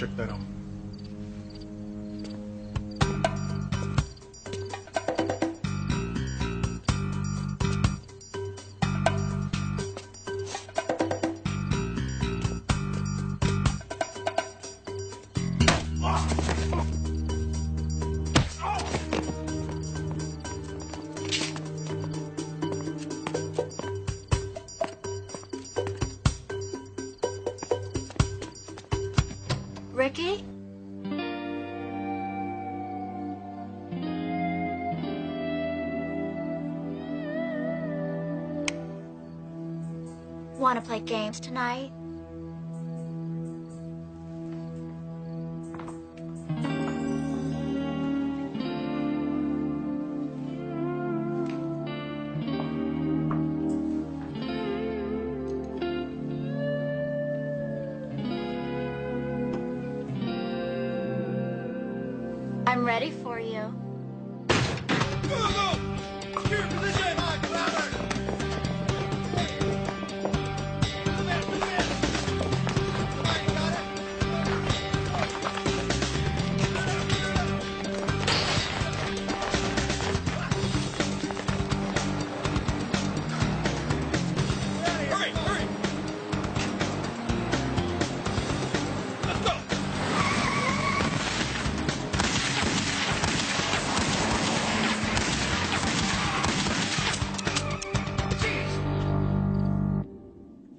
check that out. Ricky? Want to play games tonight? I'm ready for you.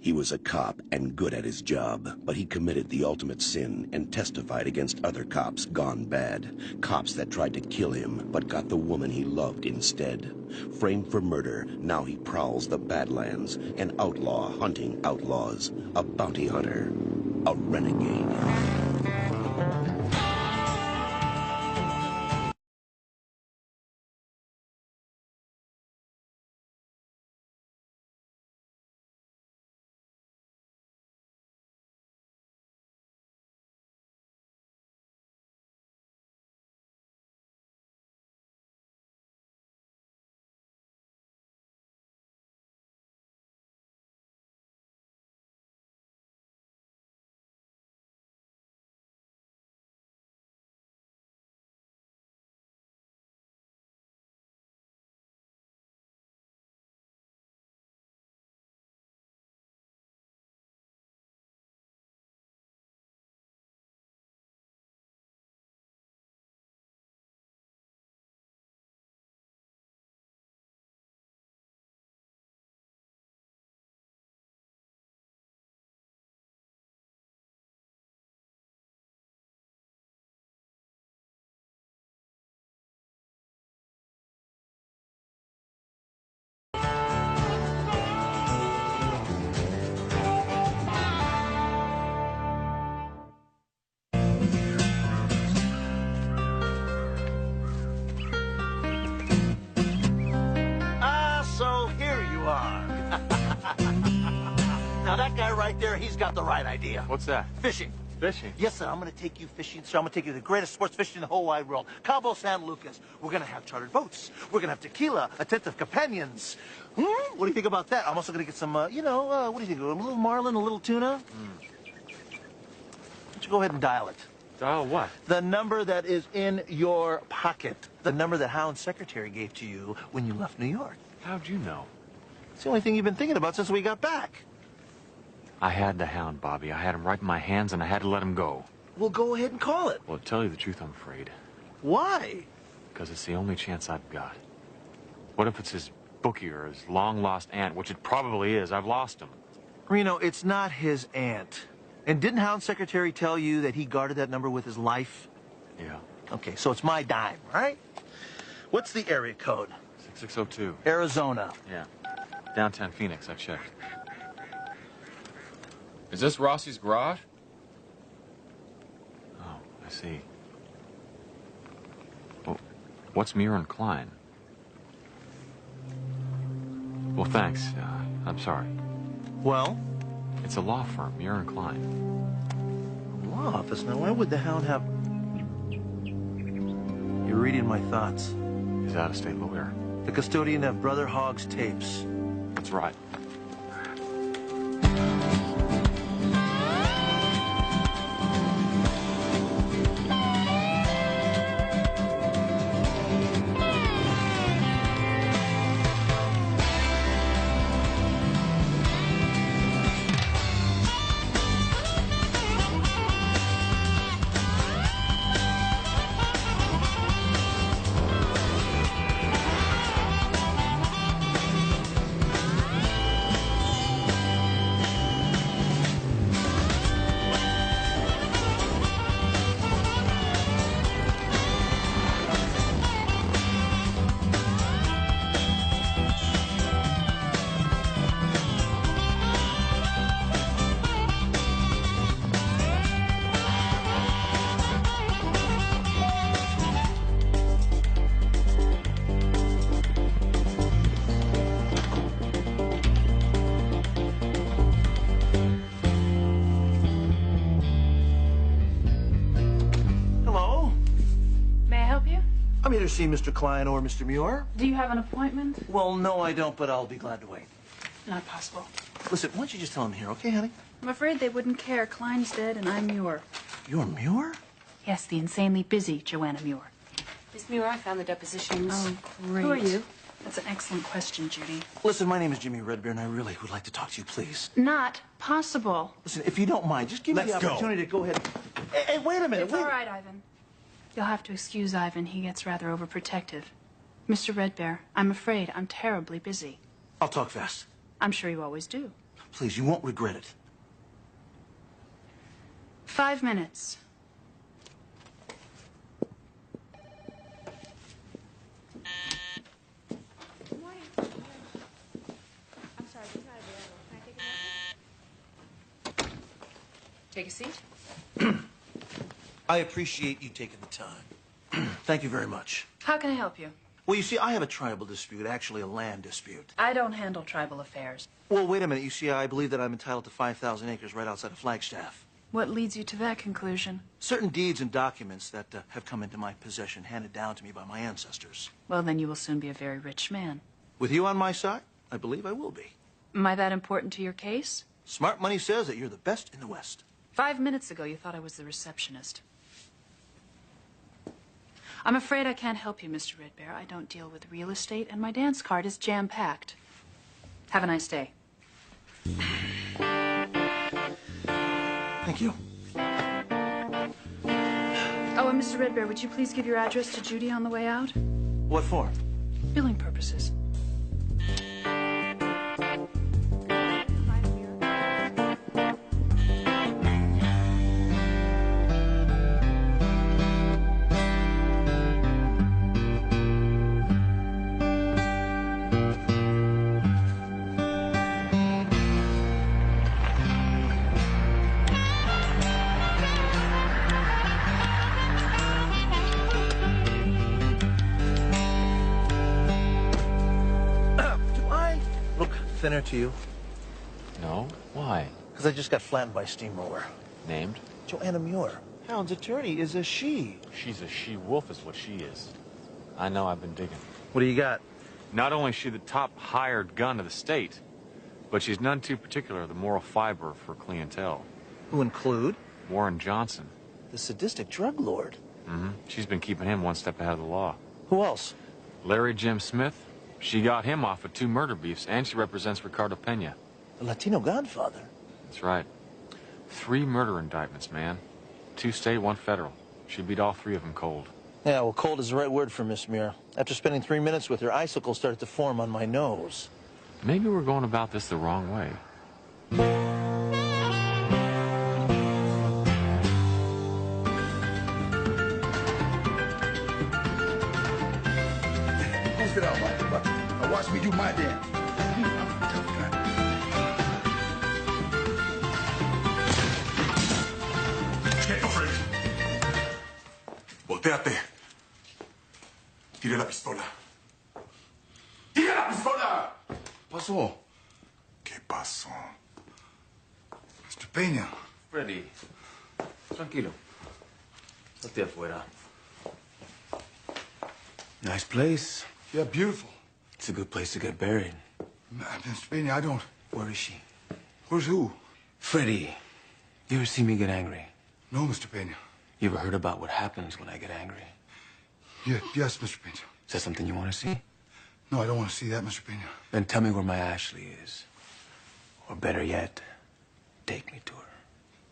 He was a cop and good at his job, but he committed the ultimate sin and testified against other cops gone bad. Cops that tried to kill him, but got the woman he loved instead. Framed for murder, now he prowls the Badlands, an outlaw hunting outlaws, a bounty hunter, a renegade. Now that guy right there, he's got the right idea. What's that? Fishing. Fishing? Yes, sir. I'm going to take you fishing, sir. I'm going to take you to the greatest sports fishing in the whole wide world. Cabo San Lucas. We're going to have chartered boats. We're going to have tequila, attentive companions. What do you think about that? I'm also going to get some, what do you think? A little marlin, a little tuna? Why don't you go ahead and dial it? Dial what? The number that is in your pocket. The number that Hound's secretary gave to you when you left New York. How'd you know? It's the only thing you've been thinking about since we got back. I had the Hound, Bobby. I had him right in my hands, and I had to let him go. Well, go ahead and call it. Well, to tell you the truth, I'm afraid. Why? Because it's the only chance I've got. What if it's his bookie or his long-lost aunt, which it probably is? I've lost him. Reno, it's not his aunt. And didn't Hound's secretary tell you that he guarded that number with his life? Yeah. Okay, so it's my dime, right? What's the area code? 6602. Arizona. Yeah. Downtown Phoenix, I checked. Is this Rossi's garage? Oh, I see. Well, what's Muir and Klein? Well, thanks. I'm sorry. Well? It's a law firm, Muir and Klein. Law office? Now, why would the Hound have... You're reading my thoughts. He's out-of-state lawyer. The custodian of Brother Hogg's tapes. That's right. see Mr. Klein or Mr. Muir. Do you have an appointment? Well, no, I don't, but I'll be glad to wait. Not possible. Listen, why don't you just tell him here, okay, honey? I'm afraid they wouldn't care. Klein's dead and I'm Muir. You're Muir? Yes, the insanely busy Joanna Muir. Miss Muir, I found the depositions. Oh, great. Who are you? That's an excellent question, Judy. Listen, my name is Jimmy Redbeard, and I really would like to talk to you, please. Not possible. Listen, if you don't mind, just give me the opportunity to go ahead. Hey, wait a minute. It's all right, Ivan. You'll have to excuse Ivan. He gets rather overprotective. Mr. Redbear, I'm afraid I'm terribly busy. I'll talk fast. I'm sure you always do. Please, you won't regret it. 5 minutes. Take a seat. I appreciate you taking the time. Thank you very much. How can I help you? Well, you see, I have a tribal dispute, actually a land dispute. I don't handle tribal affairs. Well, wait a minute. You see, I believe that I'm entitled to 5,000 acres right outside of Flagstaff. What leads you to that conclusion? Certain deeds and documents that have come into my possession, handed down to me by my ancestors. Well, then you will soon be a very rich man. With you on my side, I believe I will be. Am I that important to your case? Smart money says that you're the best in the West. 5 minutes ago, you thought I was the receptionist. I'm afraid I can't help you, Mr. Redbear. I don't deal with real estate, and my dance card is jam-packed. Have a nice day. Thank you. Oh, and Mr. Redbear, would you please give your address to Judy on the way out? What for? Billing purposes. Thinner to you? No? Why? Because I just got flattened by a steamroller. Named? Joanna Muir. Hound's attorney is a she. She's a she-wolf is what she is. I know, I've been digging. What do you got? Not only is she the top hired gun of the state, but she's none too particular the moral fiber for clientele. Who include? Warren Johnson. The sadistic drug lord. Mm-hmm. She's been keeping him one step ahead of the law. Who else? Larry Jim Smith. She got him off of 2 murder beefs, and she represents Ricardo Pena. The Latino godfather. That's right. 3 murder indictments, man. 2 state, 1 federal. She beat all 3 of them cold. Yeah, well, cold is the right word for Miss Muir. After spending 3 minutes with her, icicles started to form on my nose. Maybe we're going about this the wrong way. It out, Mike. Now watch me do my dance. Quieto, Freddy. Voltéate. Tire la pistola. ¡Tira la pistola! ¿Pasó? ¿Qué pasó? Mr. Peña. Freddy, tranquilo. Salte afuera. Nice place. Yeah, beautiful. It's a good place to get buried. Mr. Peña, I don't... Where is she? Where's who? Freddy, you ever see me get angry? No, Mr. Peña. You ever heard about what happens when I get angry? Yeah, yes, Mr. Peña. Is that something you want to see? No, I don't want to see that, Mr. Peña. Then tell me where my Ashley is. Or better yet, take me to her.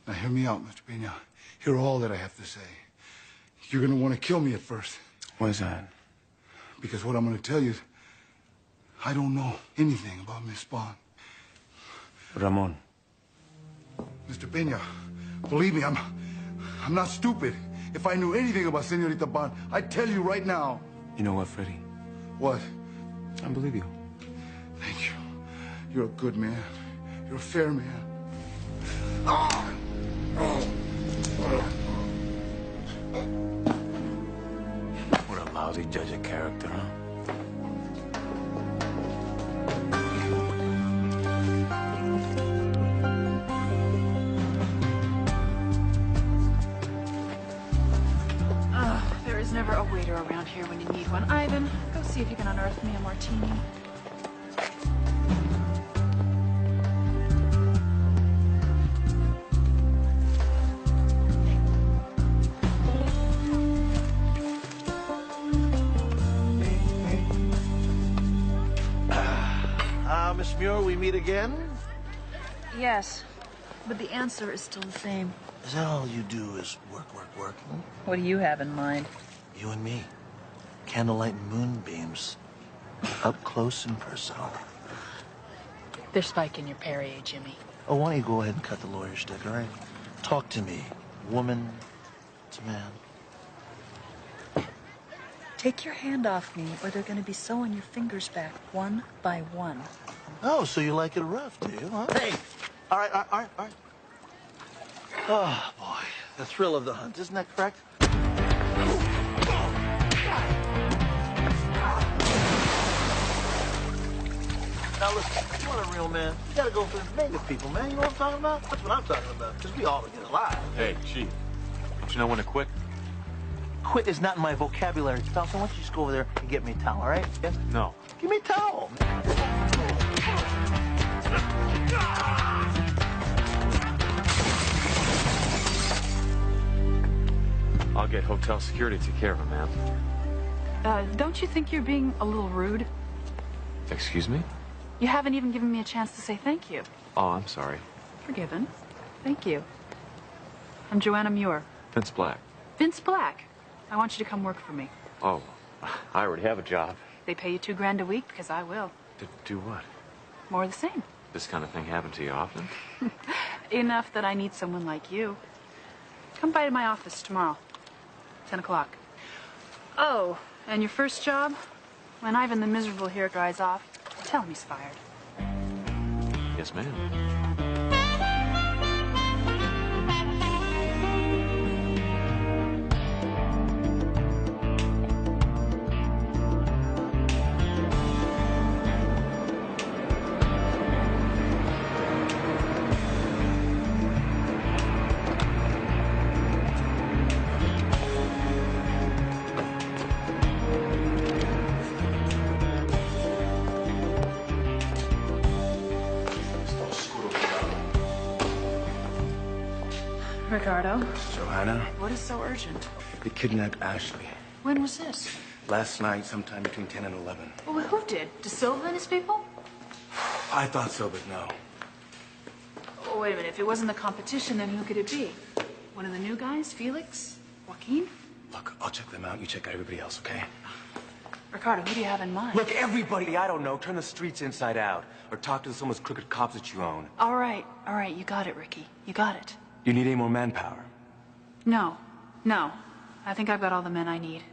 Now, hear me out, Mr. Peña. Hear all that I have to say. You're going to want to kill me at first. Why's that? Because what I'm going to tell you, I don't know anything about Miss Bond. Ramon. Mr. Peña, believe me, I'm not stupid. If I knew anything about Senorita Bond, I'd tell you right now. You know what, Freddy? What? I believe you. Thank you. You're a good man. You're a fair man. Ah! What a lousy judge of character, huh? There is never never a waiter around here when you need one. Ivan, go see if you can unearth me a martini. Miss Muir, we meet again? Yes, but the answer is still the same. Is that all you do is work, work, work? What do you have in mind? You and me. Candlelight and moonbeams. Up close and personal. They're spiking your Perrier, Jimmy. Oh, why don't you go ahead and cut the lawyer stick, all right? Talk to me. Woman to man. Take your hand off me, or they're going to be sewing your fingers back one by one. Oh, so you like it rough, do you, huh? Hey! All right. Oh, boy. The thrill of the hunt, isn't that correct? Now, listen, if you want a real man, you gotta go for the native people, man. You know what I'm talking about? That's what I'm talking about, because we all get alive. Hey, Chief, don't you know when to quit? Quit is not in my vocabulary. Pal, so why don't you just go over there and get me a towel, all right? Yeah? No. Give me a towel. I'll get hotel security to take care of him, ma'am. Don't you think you're being a little rude? Excuse me? You haven't even given me a chance to say thank you. Oh, I'm sorry. Forgiven. Thank you. I'm Joanna Muir. Vince Black. Vince Black. I want you to come work for me. Oh, I already have a job. They pay you $2,000 a week because I will. To do what? More of the same. This kind of thing happen to you often? Enough that I need someone like you. Come by to my office tomorrow. 10 o'clock. Oh, and your first job? When Ivan the Miserable here dries off, tell him he's fired. Yes, ma'am. Ricardo, Johanna, what is so urgent? they kidnapped Ashley. When was this? Last night, sometime between 10 and 11. Well, who did? De Silva and his people? I thought so, but no. Oh, wait a minute. If it wasn't the competition, then who could it be? One of the new guys? Felix? Joaquin? Look, I'll check them out. You check out everybody else, okay? Ricardo, who do you have in mind? Look, everybody, I don't know. Turn the streets inside out. Or talk to some of those crooked cops that you own. All right. You got it, Ricky. You got it. You need any more manpower? No. I think I've got all the men I need.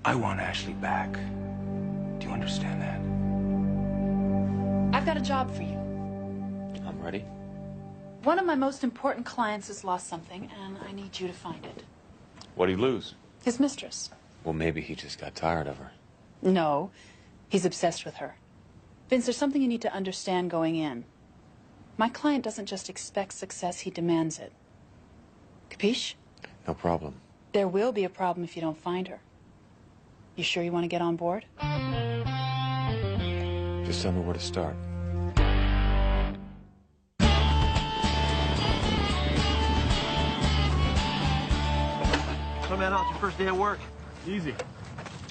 I want Ashley back. Do you understand that? I've got a job for you. I'm ready. One of my most important clients has lost something, and I need you to find it. What'd he lose? His mistress. Well, maybe he just got tired of her. No, he's obsessed with her. Vince, there's something you need to understand going in. My client doesn't just expect success, he demands it. Capiche? No problem. There will be a problem if you don't find her. You sure you want to get on board? Just tell me where to start. So, man, how's your first day at work? Easy.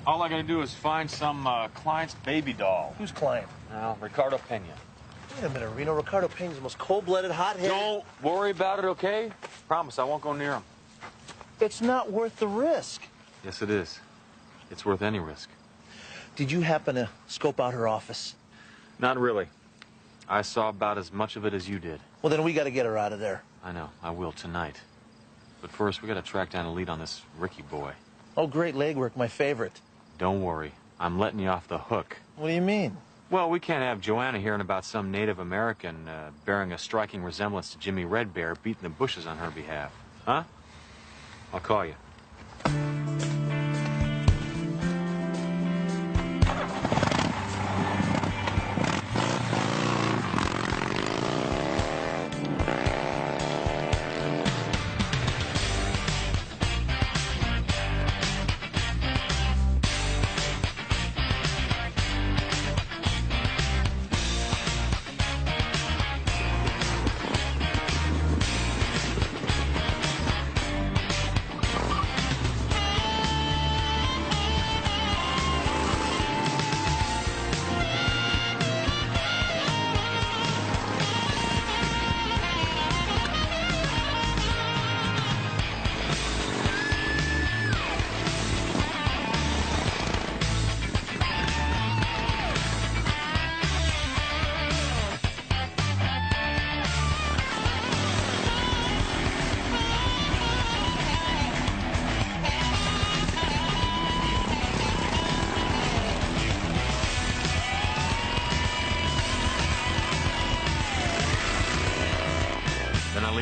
All I gotta do is find some client's baby doll. Who's client? Now, Ricardo Pena. Wait a minute, Reno. Ricardo Pena's the most cold-blooded, hot-headed... Don't worry about it, okay? Promise, I won't go near him. It's not worth the risk. Yes, it is. It's worth any risk. Did you happen to scope out her office? Not really. I saw about as much of it as you did. Well, then we got to get her out of there. I know. I will tonight. But first, we gotta track down a lead on this Ricky boy. Oh, great legwork. My favorite. Don't worry. I'm letting you off the hook. What do you mean? Well, we can't have Joanna hearing about some Native American bearing a striking resemblance to Jimmy Red Bear beating the bushes on her behalf. Huh? I'll call you.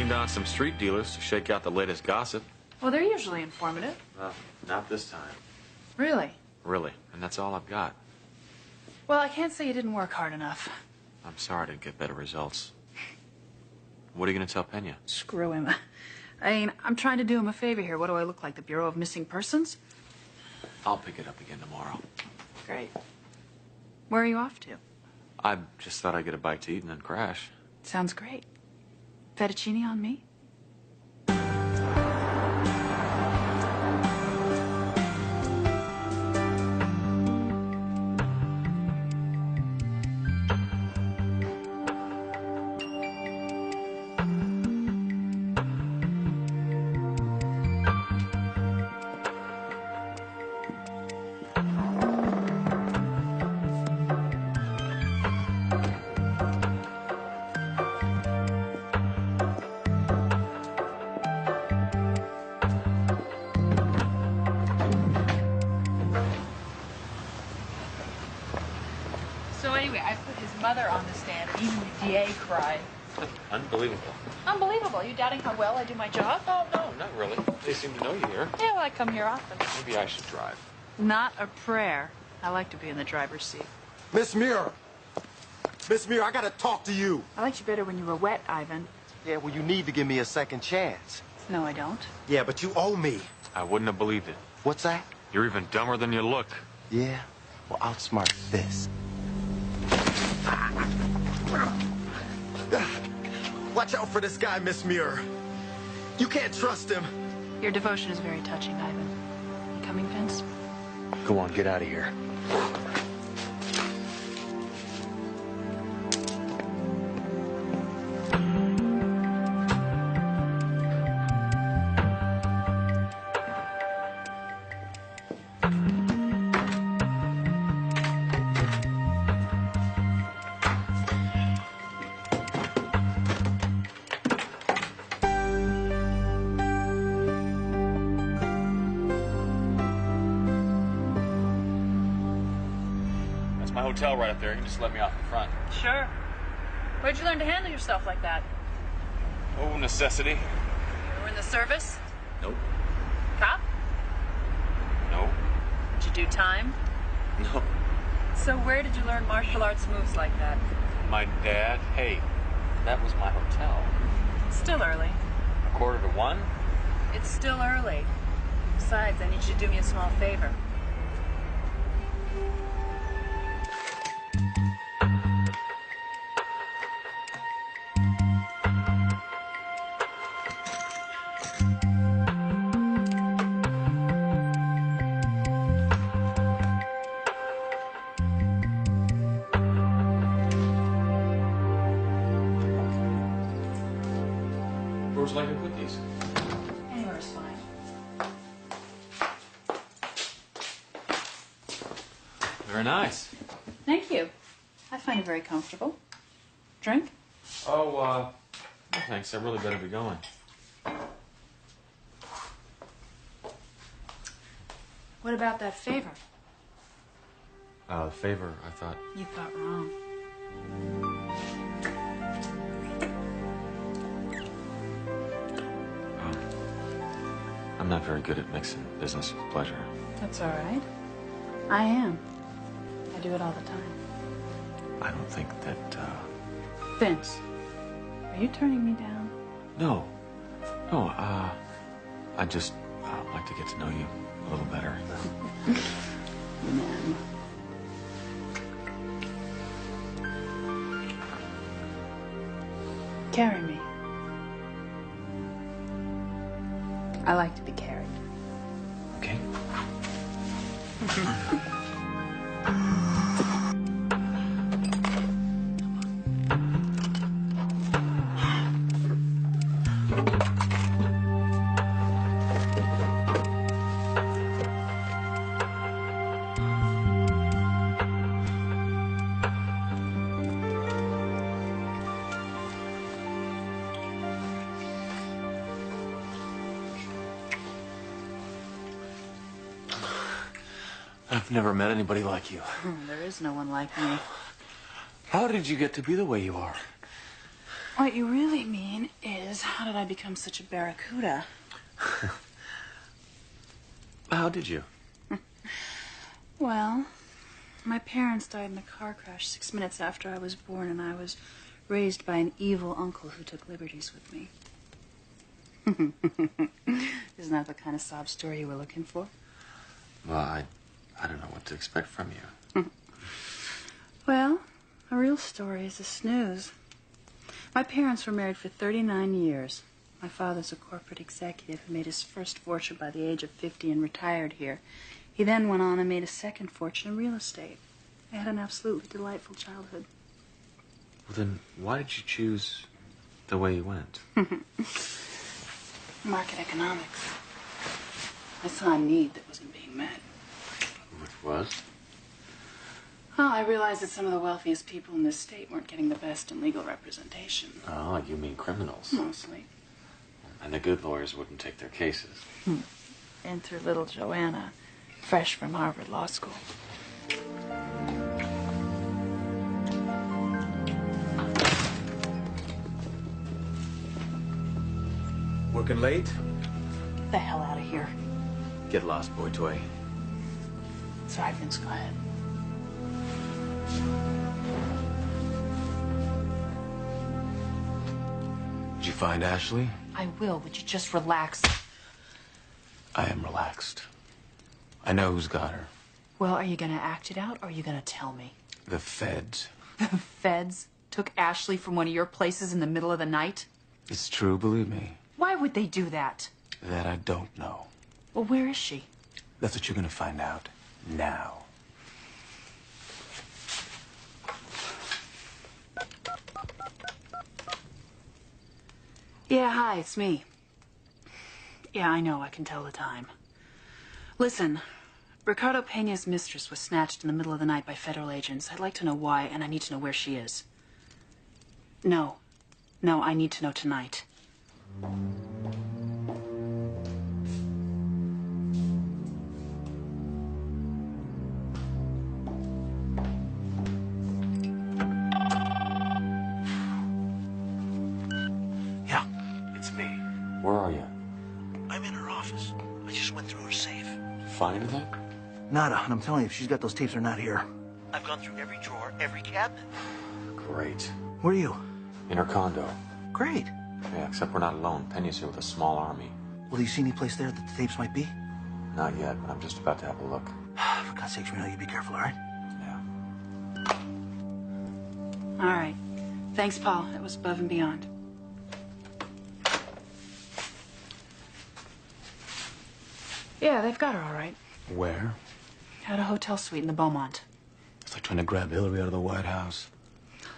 trained on some street dealers to shake out the latest gossip. Well, they're usually informative. Not this time. Really? Really. And that's all I've got. Well, I can't say you didn't work hard enough. I'm sorry I didn't get better results. What are you going to tell Pena? Screw him. I mean, I'm trying to do him a favor here. What do I look like, the Bureau of Missing Persons? I'll pick it up again tomorrow. Great. Where are you off to? I just thought I'd get a bite to eat and then crash. Sounds great. Fettuccine on me? So anyway, I put his mother on the stand, and even the DA cried. Unbelievable. Unbelievable. Are you doubting how well I do my job? Oh, no, not really. They seem to know you here. Yeah, well, I come here often. Maybe I should drive. Not a prayer. I like to be in the driver's seat. Miss Muir! Miss Muir, I gotta talk to you. I liked you better when you were wet, Ivan. Yeah, well, you need to give me a second chance. No, I don't. Yeah, but you owe me. I wouldn't have believed it. What's that? You're even dumber than you look. Yeah? Well, outsmart this. Watch out for this guy, Miss Muir. You can't trust him. Your devotion is very touching, Ivan. You coming, Vince? Go on, get out of here. My hotel right up there. You can just let me off in front. Sure. Where'd you learn to handle yourself like that? Oh, necessity. You were in the service? Nope. Cop? No. Did you do time? No. So where did you learn martial arts moves like that? My dad? Hey, that was my hotel. It's still early. 1:45? It's still early. Besides, I need you to do me a small favor. Where would you like to put these? Anywhere's fine. Very nice. Thank you. I find it very comfortable. Drink? Oh, no thanks. I really better be going. What about that favor? Favor, I thought. You thought wrong. I'm not very good at mixing business with pleasure. That's all right. I am. I do it all the time. I don't think that, Vince, are you turning me down? No. No, I'd just like to get to know you a little better. Man. Carry me. I like to be carried. Okay. I've never met anybody like you. There is no one like me. How did you get to be the way you are? What you really mean is, how did I become such a barracuda? How did you? Well, my parents died in a car crash 6 minutes after I was born, and I was raised by an evil uncle who took liberties with me. Isn't that the kind of sob story you were looking for? Well, I don't know what to expect from you. Well, a real story is a snooze. My parents were married for 39 years. My father's a corporate executive who made his first fortune by the age of 50 and retired here. He then went on and made a second fortune in real estate. I had an absolutely delightful childhood. Well, then why did you choose the way you went? Market economics. I saw a need that wasn't being met. Which was? Well, I realized that some of the wealthiest people in this state weren't getting the best in legal representation. Oh, you mean criminals? Mostly. And the good lawyers wouldn't take their cases. Enter little Joanna, fresh from Harvard Law School. Working late? Get the hell out of here. Get lost, boy toy. Sorry, Vince, go ahead. Did you find Ashley? I will. Would you just relax? I am relaxed. I know who's got her. Well, are you going to act it out, or are you going to tell me? The feds. The feds took Ashley from one of your places in the middle of the night? It's true, believe me. Why would they do that? That I don't know. Well, where is she? That's what you're gonna find out now. Yeah, hi, it's me. Yeah, I know, I can tell the time. Listen, Ricardo Peña's mistress was snatched in the middle of the night by federal agents. I'd like to know why, and I need to know where she is. No, I need to know tonight. Yeah, it's me. Where are you? I'm in her office. I just went through her safe. Find anything? Nada, and I'm telling you, if she's got those tapes, they're not here. I've gone through every drawer, every cabinet. Great. Where are you? In her condo. Great. Yeah, except we're not alone. Peña's here with a small army. Well, do you see any place there that the tapes might be? Not yet, but I'm just about to have a look. For God's sakes, Reno, you be careful, all right? Yeah. All right. Thanks, Paul. That was above and beyond. Yeah, they've got her all right. Where? At a hotel suite in the Beaumont. It's like trying to grab Hillary out of the White House.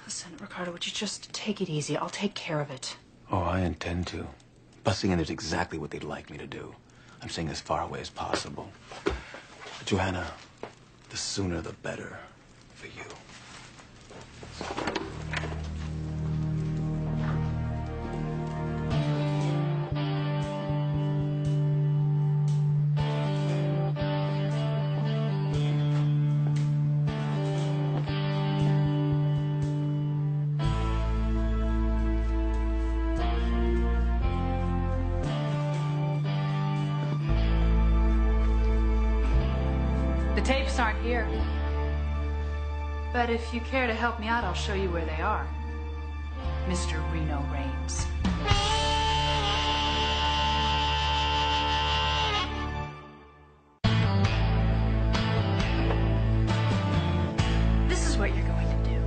Listen, Ricardo, would you just take it easy? I'll take care of it. Oh, I intend to. Busting in is exactly what they'd like me to do. I'm staying as far away as possible. But Johanna, the sooner the better for you. The tapes aren't here. But if you care to help me out, I'll show you where they are. Mr. Reno Raines. This is what you're going to do.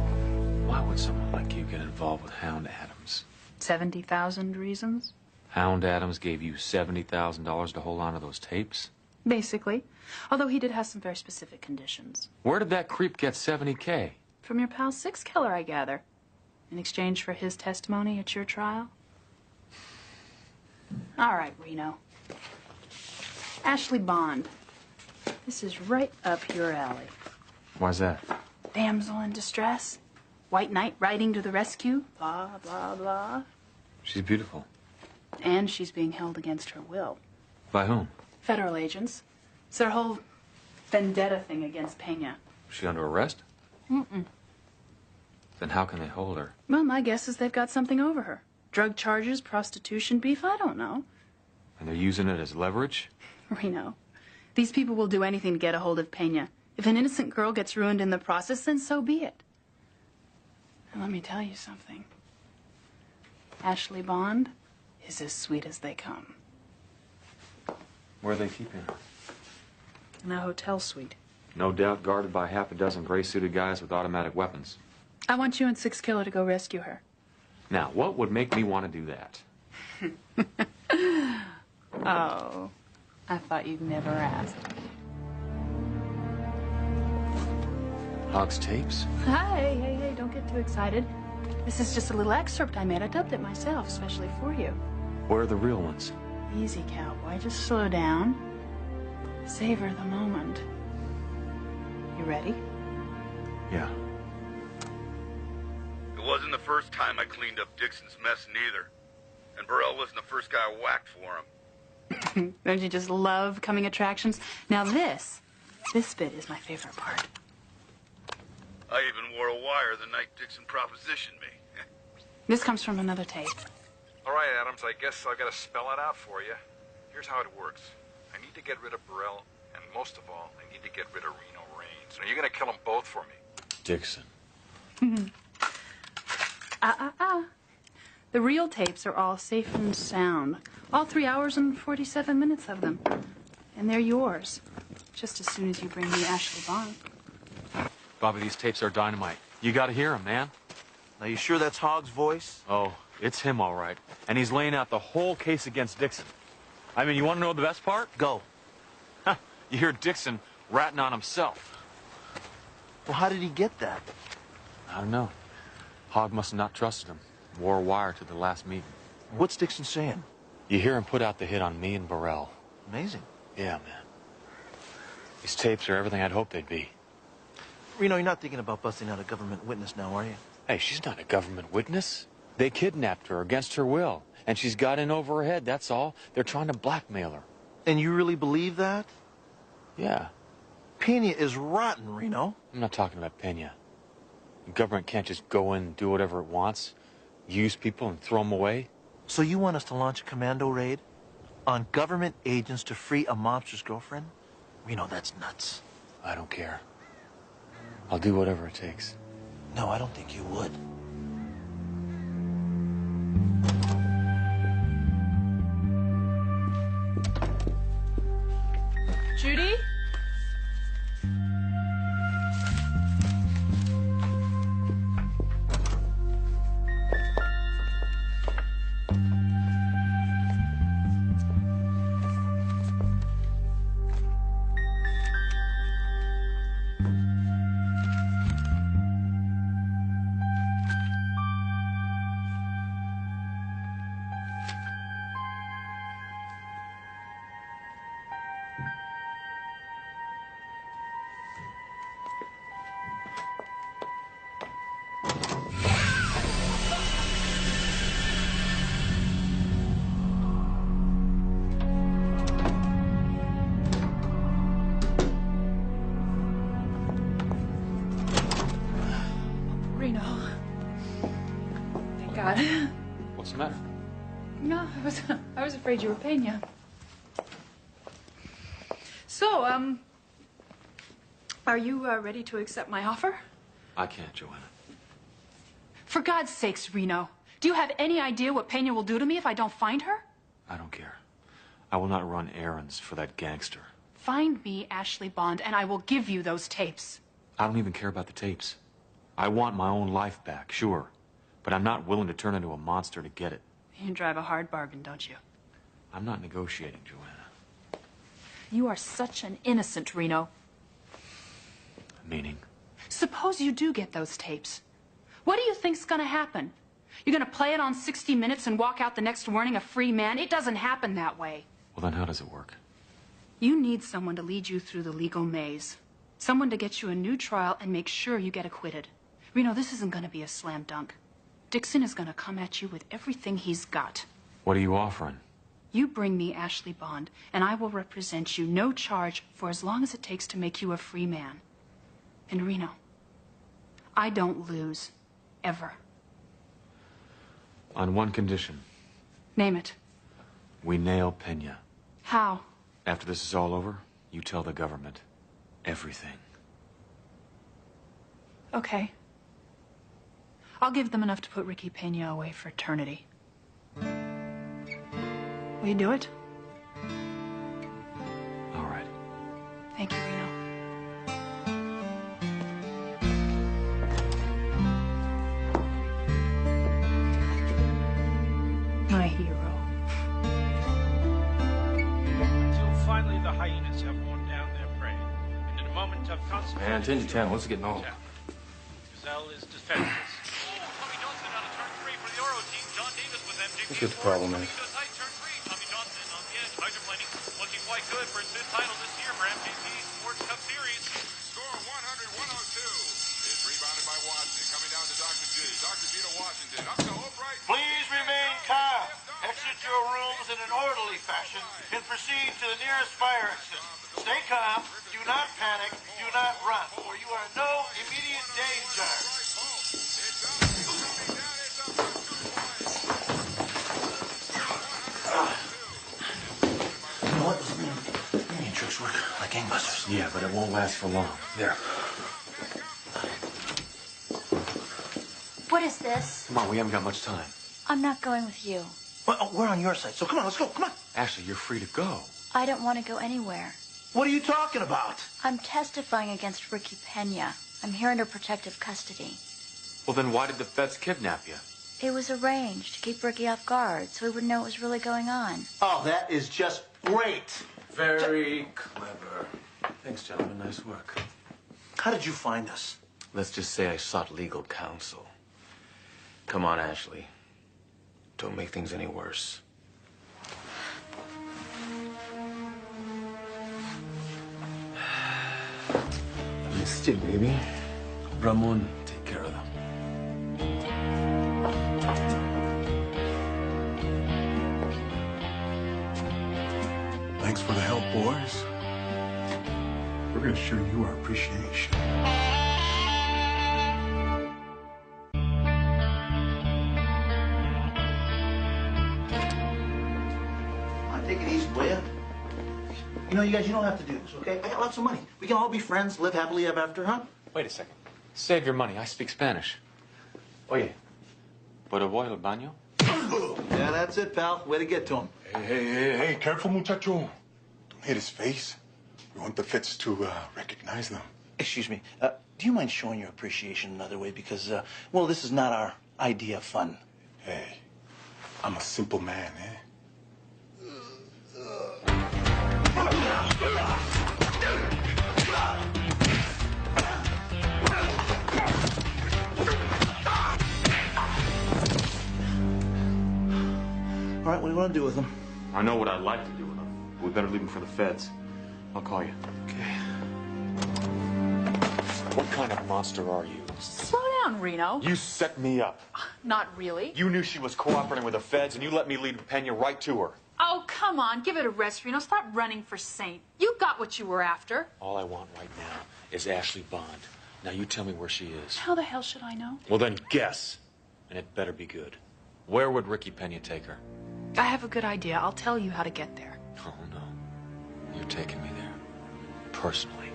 Why would someone like you get involved with Hound Adams? 70,000 reasons? Hound Adams gave you $70,000 to hold on to those tapes? Basically. Although he did have some very specific conditions. Where did that creep get $70K? From your pal Six Killer, I gather. In exchange for his testimony at your trial? All right, Reno. Ashley Bond. This is right up your alley. Why's that? Damsel in distress. White knight riding to the rescue. Blah, blah, blah. She's beautiful. And she's being held against her will. By whom? Federal agents. It's their whole vendetta thing against Peña. Is she under arrest? Mm-mm. Then how can they hold her? Well, my guess is they've got something over her. Drug charges, prostitution, beef, I don't know. And they're using it as leverage? Reno, these people will do anything to get a hold of Pena. If an innocent girl gets ruined in the process, then so be it. And let me tell you something. Ashley Bond is as sweet as they come. Where are they keeping her? In a hotel suite. No doubt guarded by half a dozen gray-suited guys with automatic weapons. I want you and 6 Killer to go rescue her. Now, what would make me want to do that? Oh, I thought you'd never asked. Hog's tapes? Hey, don't get too excited. This is just a little excerpt I made. I dubbed it myself, especially for you. Where are the real ones? Easy, cowboy. Just slow down. Savor the moment. You ready? Yeah. It wasn't the first time I cleaned up Dixon's mess, neither. And Burrell wasn't the first guy I whacked for him. Don't you just love coming attractions? Now this bit is my favorite part. I even wore a wire the night Dixon propositioned me. This comes from another tape. All right, Adams, I guess I've got to spell it out for you. Here's how it works. I need to get rid of Burrell, and most of all, I need to get rid of Reno Raines. Now, you're going to kill them both for me. Dixon. The real tapes are all safe and sound. All 3 hours and 47 minutes of them. And they're yours. Just as soon as you bring me Ashley Bond. Bobby, these tapes are dynamite. You gotta hear them, man. Now, you sure that's Hog's voice? Oh, it's him, all right. And he's laying out the whole case against Dixon. I mean, you want to know the best part? Go. You hear Dixon ratting on himself. Well, how did he get that? I don't know. Hog must have not trusted him. Wore a wire to the last meeting. What's Dixon saying? You hear him put out the hit on me and Burrell. Amazing. Yeah, man. These tapes are everything I'd hoped they'd be. Reno, you're not thinking about busting out a government witness now, are you? Hey, she's not a government witness. They kidnapped her against her will, and she's got in over her head, that's all. They're trying to blackmail her. And you really believe that? Yeah. Pena is rotten, Reno. I'm not talking about Pena. The government can't just go in and do whatever it wants, use people and throw them away. So you want us to launch a commando raid on government agents to free a mobster's girlfriend? Reno, that's nuts. I don't care. I'll do whatever it takes. No, I don't think you would. Judy? Reno. Thank God. What's the matter? No, I was afraid you were Pena. So, are you ready to accept my offer? I can't, Joanna. For God's sakes, Reno. Do you have any idea what Pena will do to me if I don't find her? I don't care. I will not run errands for that gangster. Find me Ashley Bond, and I will give you those tapes. I don't even care about the tapes. I want my own life back, sure. But I'm not willing to turn into a monster to get it. You drive a hard bargain, don't you? I'm not negotiating, Joanna. You are such an innocent, Reno. Meaning? Suppose you do get those tapes. What do you think's gonna happen? You're gonna play it on 60 Minutes and walk out the next morning a free man? It doesn't happen that way. Well, then how does it work? You need someone to lead you through the legal maze. Someone to get you a new trial and make sure you get acquitted. Reno, this isn't gonna be a slam dunk. Dixon is gonna come at you with everything he's got. What are you offering? You bring me Ashley Bond, and I will represent you, no charge, for as long as it takes to make you a free man. And Reno, I don't lose. ever. On one condition. Name it. We nail Pena. How? After this is all over, you tell the government. Everything. Okay. I'll give them enough to put Ricky Pena away for eternity. Will you do it? All right. Thank you, Reno. My hero. Until finally the hyenas have worn down their prey. And in a moment of concentrated... Man, 10 to 10, what's getting on? Gazelle is defenseless. Let's get the problem is. Tommy Johnson on the edge, hydroplaning, looking quite good for his fifth title this year for MGP Sports Cup Series. Score 100-102. It's rebounded by Watson, coming down to Dr. G. Dr. G to Washington, up to Albright. Please remain calm. Exit your rooms in an orderly fashion and proceed to the nearest fire exit. Stay calm, do not panic, do not run, for you are in no immediate danger. You know what? Union tricks work like gangbusters. Yeah, but it won't last for long. There. What is this? Come on, we haven't got much time. I'm not going with you. Well, we're on your side, so come on, let's go, come on. Ashley, you're free to go. I don't want to go anywhere. What are you talking about? I'm testifying against Ricky Pena. I'm here under protective custody. Well, then why did the feds kidnap you? It was arranged to keep Ricky off guard so he wouldn't know what was really going on. Oh, that is just great. Very clever. Thanks, gentlemen. Nice work. How did you find us? Let's just say I sought legal counsel. Come on, Ashley. Don't make things any worse. Missed you, baby. Ramon, take care of them. Thanks for the help, boys. We're gonna show you our appreciation. Take it easy, will ya? You know, you guys, you don't have to do this, okay? I got lots of money. We can all be friends, live happily ever after, huh? Wait a second. Save your money. I speak Spanish. Oye, ¿puedo voy al baño? Yeah, that's it, pal. Way to get to him. Hey, careful, muchacho. Don't hit his face. We want the feds to recognize them. Excuse me. Do you mind showing your appreciation another way? Because, well, this is not our idea of fun. Hey, I'm a simple man, eh? All right, what do you want to do with them? I know what I'd like to do with them. We better leave them for the feds. I'll call you. Okay. What kind of monster are you? Slow down, Reno. You set me up. Not really. You knew she was cooperating with the feds, and you let me lead Pena right to her. Oh, come on. Give it a rest, Reno. Stop running for Saint. You got what you were after. All I want right now is Ashley Bond. Now you tell me where she is. How the hell should I know? Well, then guess. And it better be good. Where would Ricky Pena take her? I have a good idea. I'll tell you how to get there. Oh, no. You're taking me there. Personally.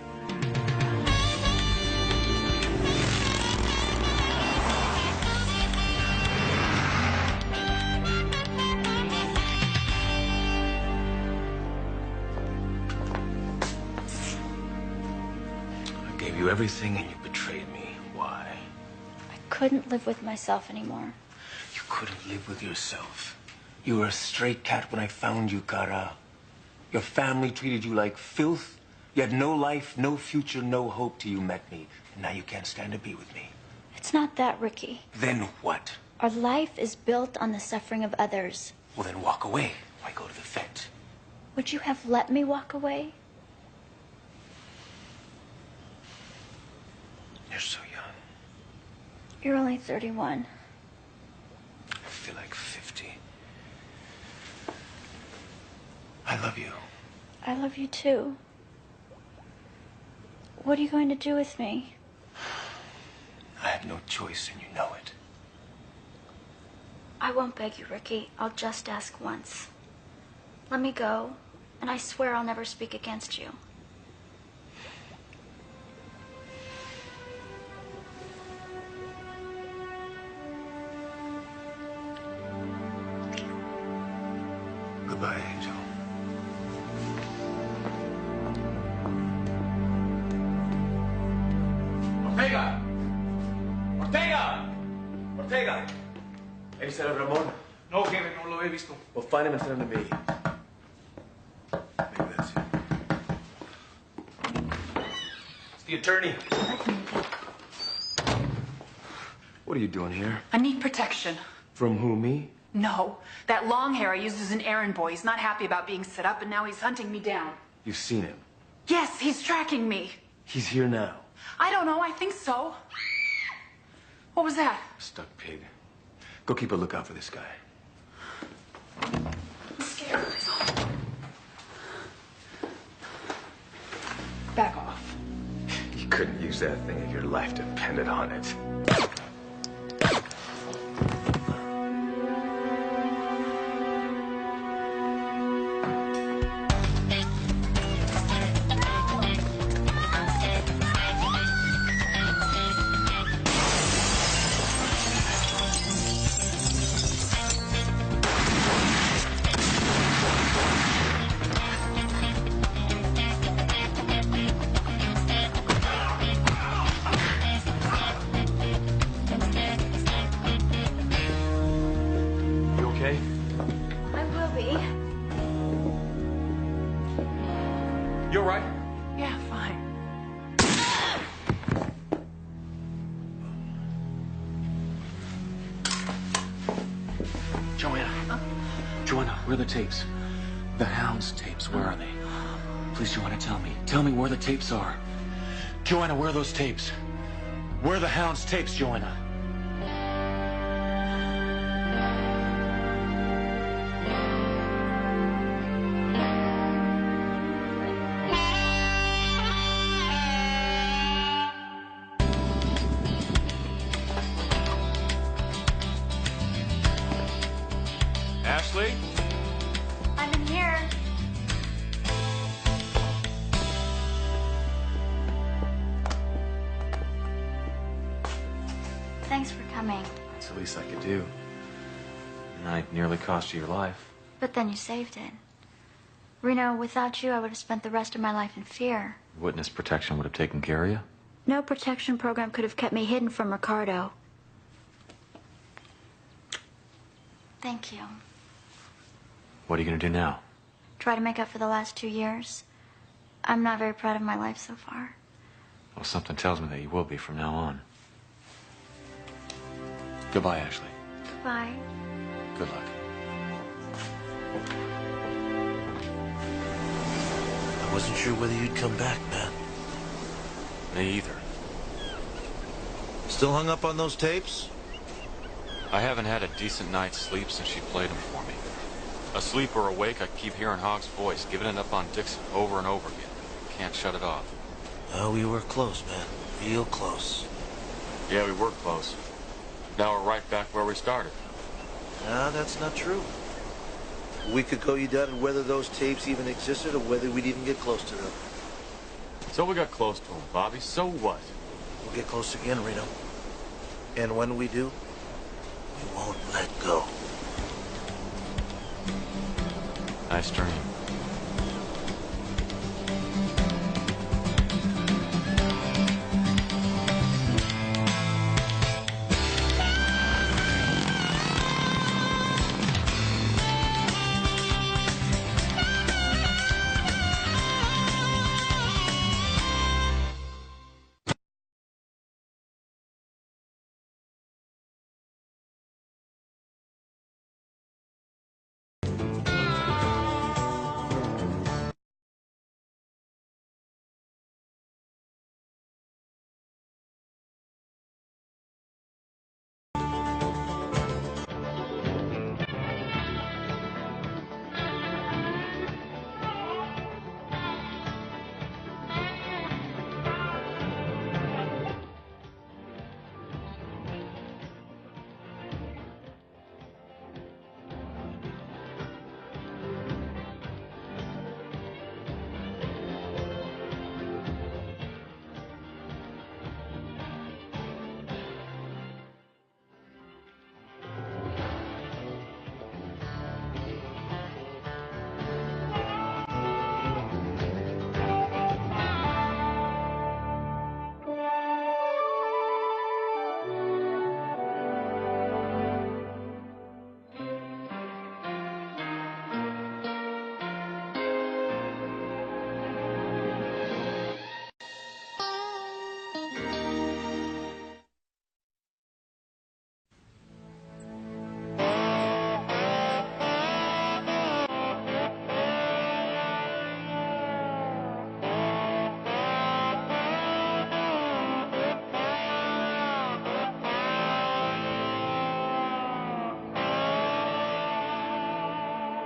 I gave you everything and you betrayed me. Why? I couldn't live with myself anymore. You couldn't live with yourself. You were a stray cat when I found you, Cara. Your family treated you like filth. You had no life, no future, no hope till you met me. And now you can't stand to be with me. It's not that, Ricky. Then what? Our life is built on the suffering of others. Well, then walk away. Why go to the feds? Would you have let me walk away? You're so young. You're only 31. I feel like 50. I love you. I love you too. What are you going to do with me? I have no choice and you know it. I won't beg you, Ricky. I'll just ask once. Let me go, and I swear I'll never speak against you. Goodbye, Angel. Ortega! Ortega! Ortega! Have you seen a Ramon? No, Kevin, no lo he visto. Well, find him and send him to me. Maybe that's it. It's the attorney. What are you doing here? I need protection. From who, me? No, that long hair I used as an errand boy. He's not happy about being set up, and now he's hunting me down. You've seen him. Yes, he's tracking me. He's here now. I don't know. I think so. What was that? Stuck pig. Go keep a lookout for this guy. I'm scared. Back off. You couldn't use that thing if your life depended on it. You all right? Yeah, fine. Joanna. Joanna, where are the tapes? The Hound's tapes, where are they? Please, Joanna, tell me. Tell me where the tapes are. Joanna, where are those tapes? Where are the Hound's tapes, Joanna? Ashley? I'm in here. Thanks for coming. That's the least I could do. I nearly cost you your life. But then you saved it. Reno, without you, I would have spent the rest of my life in fear. Witness protection would have taken care of you. No protection program could have kept me hidden from Ricardo. Thank you. What are you going to do now? Try to make up for the last 2 years. I'm not very proud of my life so far. Well, something tells me that you will be from now on. Goodbye, Ashley. Goodbye. Good luck. I wasn't sure whether you'd come back, man. Me either. Still hung up on those tapes? I haven't had a decent night's sleep since she played them for me. Asleep or awake, I keep hearing Hog's voice, giving it up on Dixon over and over again. Can't shut it off. Oh, we were close, man. Real close. Yeah, we were close. Now we're right back where we started. No, that's not true. A week ago, you doubted whether those tapes even existed or whether we'd even get close to them. So we got close to him, Bobby. So what? We'll get close again, Reno. And when we do, we won't let go. Nice dream.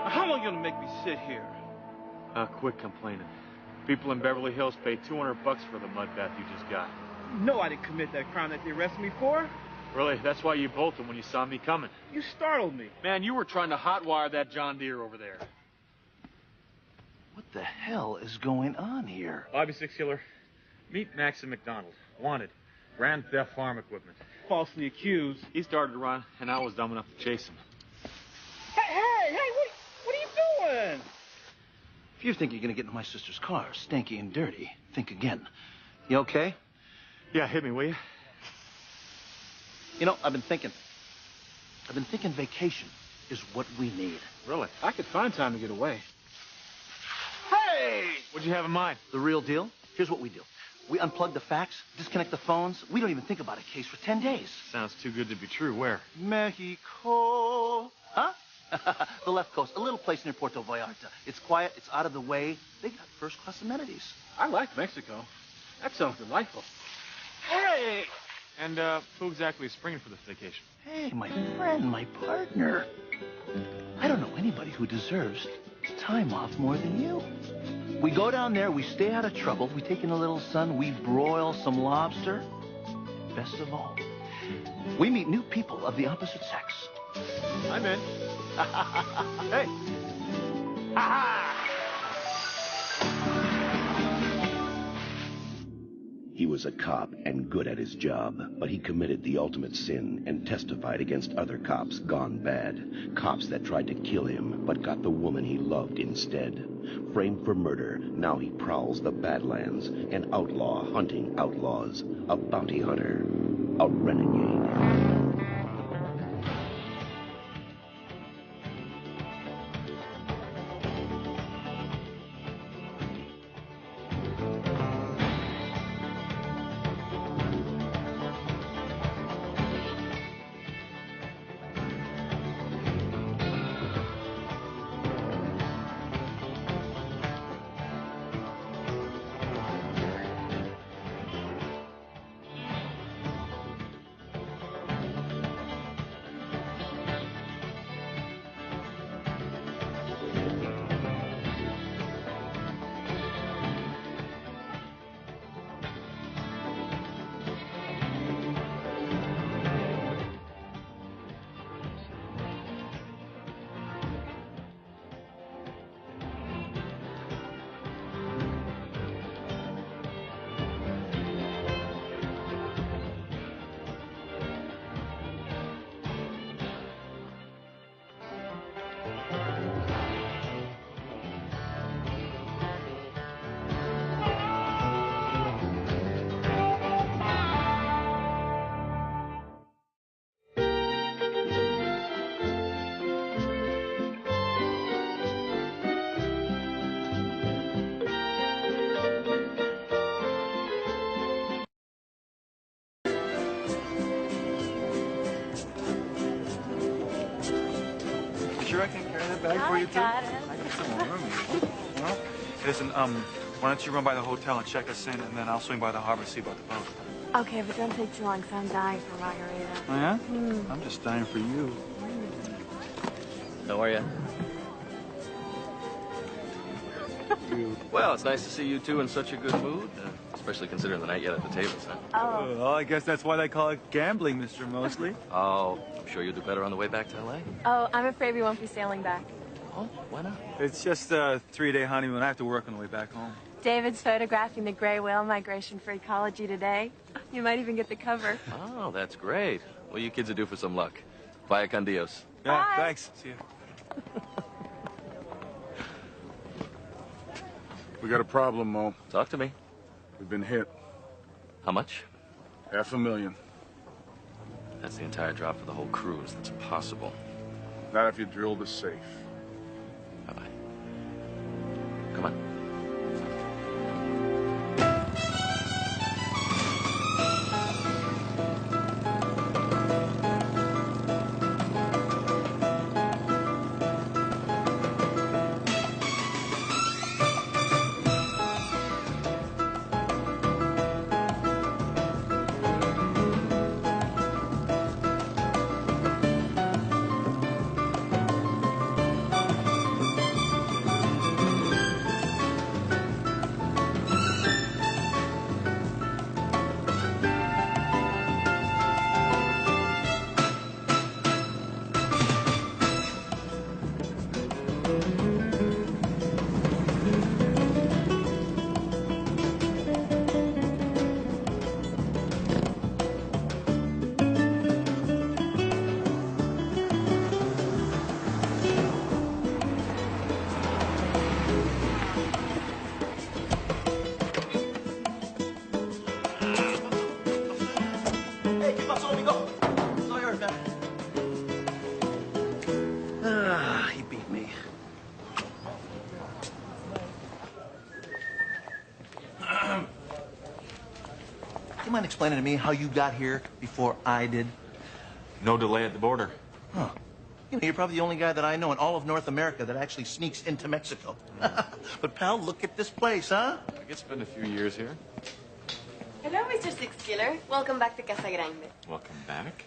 How long you gonna make me sit here? Quit complaining. People in Beverly Hills pay $200 for the mud bath you just got. No, I didn't commit that crime that they arrested me for. Really? That's why you bolted when you saw me coming. You startled me. Man, you were trying to hotwire that John Deere over there. What the hell is going on here? Bobby Six Killer, meet Maxon McDonald. Wanted. Grand theft farm equipment. Falsely accused. He started to run, and I was dumb enough to chase him. Hey, what are you doing? If you think you're gonna get in my sister's car, stinky and dirty, think again. You okay? Yeah, hit me, will you? You know, I've been thinking vacation is what we need. Really? I could find time to get away. Hey! What'd you have in mind? The real deal? Here's what we do. We unplug the fax, disconnect the phones. We don't even think about a case for 10 days. Sounds too good to be true. Where? Mexico. Huh? The left coast, a little place near Puerto Vallarta. It's quiet, it's out of the way. They got first-class amenities. I like Mexico. That sounds delightful. Hey! And who exactly is springing for this vacation? Hey, my friend, my partner. I don't know anybody who deserves time off more than you. We go down there, we stay out of trouble, we take in a little sun, we broil some lobster. Best of all, we meet new people of the opposite sex. I'm in. Hey. Ha-ha! He was a cop and good at his job, but he committed the ultimate sin and testified against other cops gone bad. Cops that tried to kill him, but got the woman he loved instead. Framed for murder, now he prowls the Badlands, an outlaw hunting outlaws, a bounty hunter, a renegade. Sure I can carry that bag for you, too? Got it. I got some more room. Well, listen, why don't you run by the hotel and check us in, and then I'll swing by the harbor to see about the boat. Okay, but don't take too long, because I'm dying for a margarita. Oh, yeah? I'm just dying for you. How are you? Well, it's nice to see you two in such a good mood, especially considering the night you had at the tables, huh? Oh. Well, I guess that's why they call it gambling, Mr. Mosley. Oh, I'm sure you'll do better on the way back to L.A. Oh, I'm afraid we won't be sailing back. Oh, why not? It's just a 3-day honeymoon. I have to work on the way back home. David's photographing the gray whale migration for ecology today. You might even get the cover. Oh, that's great. Well, you kids are due for some luck. Vaya con Dios. Yeah, Bye. thanks. See you. We got a problem, Mo. Talk to me. We've been hit. How much? $500,000. That's the entire drop for the whole cruise. That's impossible. Not if you drill the safe. Bye-bye. Come on. mind explaining to me how you got here before I did? No delay at the border. Huh. You know, you're probably the only guy that I know in all of North America that actually sneaks into Mexico. But, pal, look at this place, huh? I could spend a few years here. Hello, Mr. Six-Killer. Welcome back to Casa Grande. Welcome back.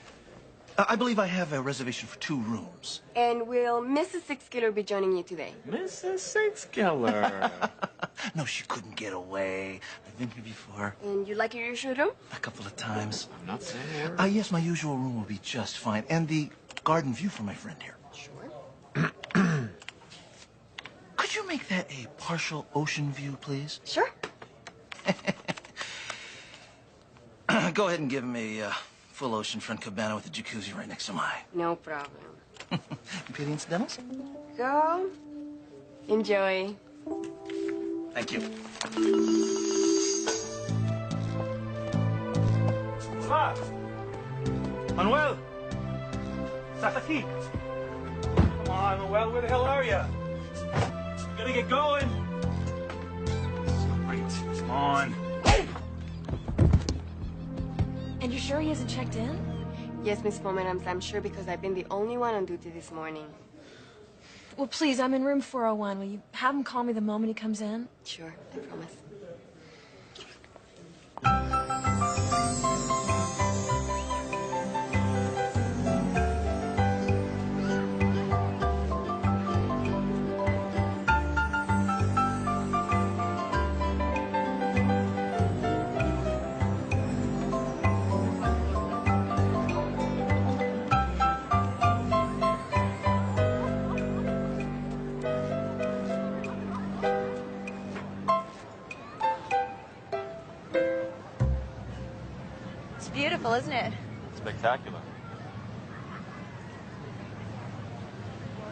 I believe I have a reservation for 2 rooms. And will Mrs. Six-Killer be joining you today? Mrs. Six-Killer. No, she couldn't get away. I've been here before. And you like your usual room? A couple of times. I'm not saying a word. Yes, my usual room will be just fine. And the garden view for my friend here. Sure. Could you make that a partial ocean view, please? Sure. Go ahead and give me a full oceanfront cabana with a jacuzzi right next to mine. No problem. You pay the incidentals? Go. Enjoy. Thank you. Hola. Manuel. Estás aquí? Come on, Manuel. Where the hell are you? We gotta get going. Great. Come on. And you're sure he hasn't checked in? Yes, Miss Pomerantz, I'm sure because I've been the only one on duty this morning. Well, please, I'm in room 401. Will you have him call me the moment he comes in? Sure, I promise. Beautiful, isn't it? Spectacular.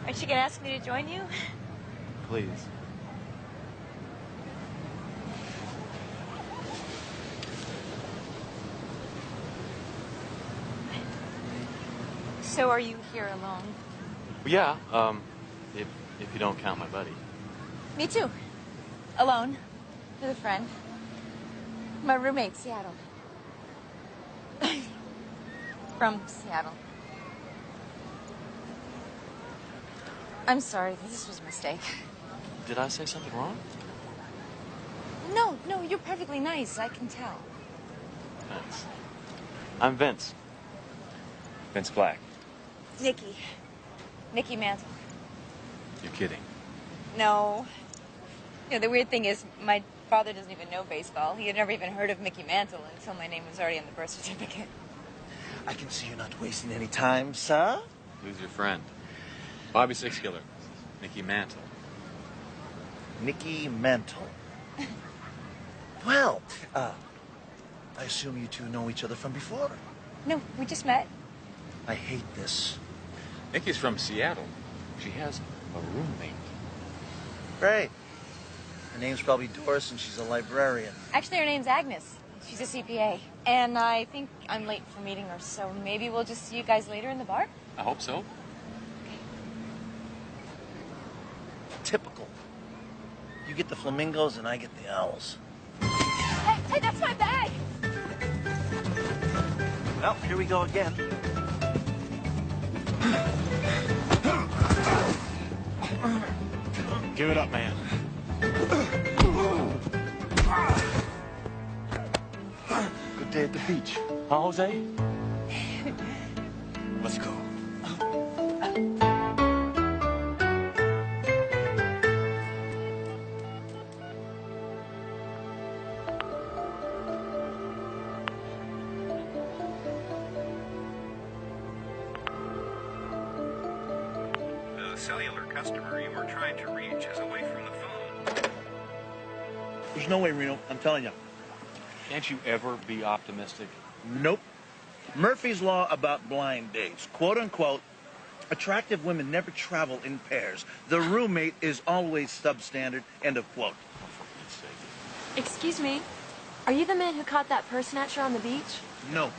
Aren't you gonna ask me to join you? Please. So are you here alone? Yeah, if you don't count my buddy. Me too. Alone. With a friend. My roommate, Seattle. From Seattle. I'm sorry, this was a mistake. Did I say something wrong? No, you're perfectly nice, I can tell. Thanks. I'm Vince. Vince Black. Nikki Mantle. You're kidding. No. You know, the weird thing is, my father doesn't even know baseball. He had never even heard of Mickey Mantle until my name was already on the birth certificate. I can see you're not wasting any time, sir. Who's your friend? Bobby Six-Killer. Nikki Mantle. Nikki Mantle. Well, I assume you two know each other from before. No, we just met. I hate this. Nikki's from Seattle. She has a roommate. Great. Her name's probably Doris, and she's a librarian. Actually, her name's Agnes. She's a CPA. And I think I'm late for meeting her, so maybe we'll just see you guys later in the bar? I hope so. Typical. You get the flamingos, and I get the owls. Hey, that's my bag! Well, here we go again. Give it up, man. Good day at the beach. Huh, Jose? Let's go. The cellular customer you were trying to reach is away from the phone. There's no way, Reno. I'm telling you. Can't you ever be optimistic? Nope. Murphy's Law about blind dates. Quote unquote, attractive women never travel in pairs. The roommate is always substandard. End of quote. Oh, for Pete's sake. Excuse me. Are you the man who caught that purse snatcher on the beach? No.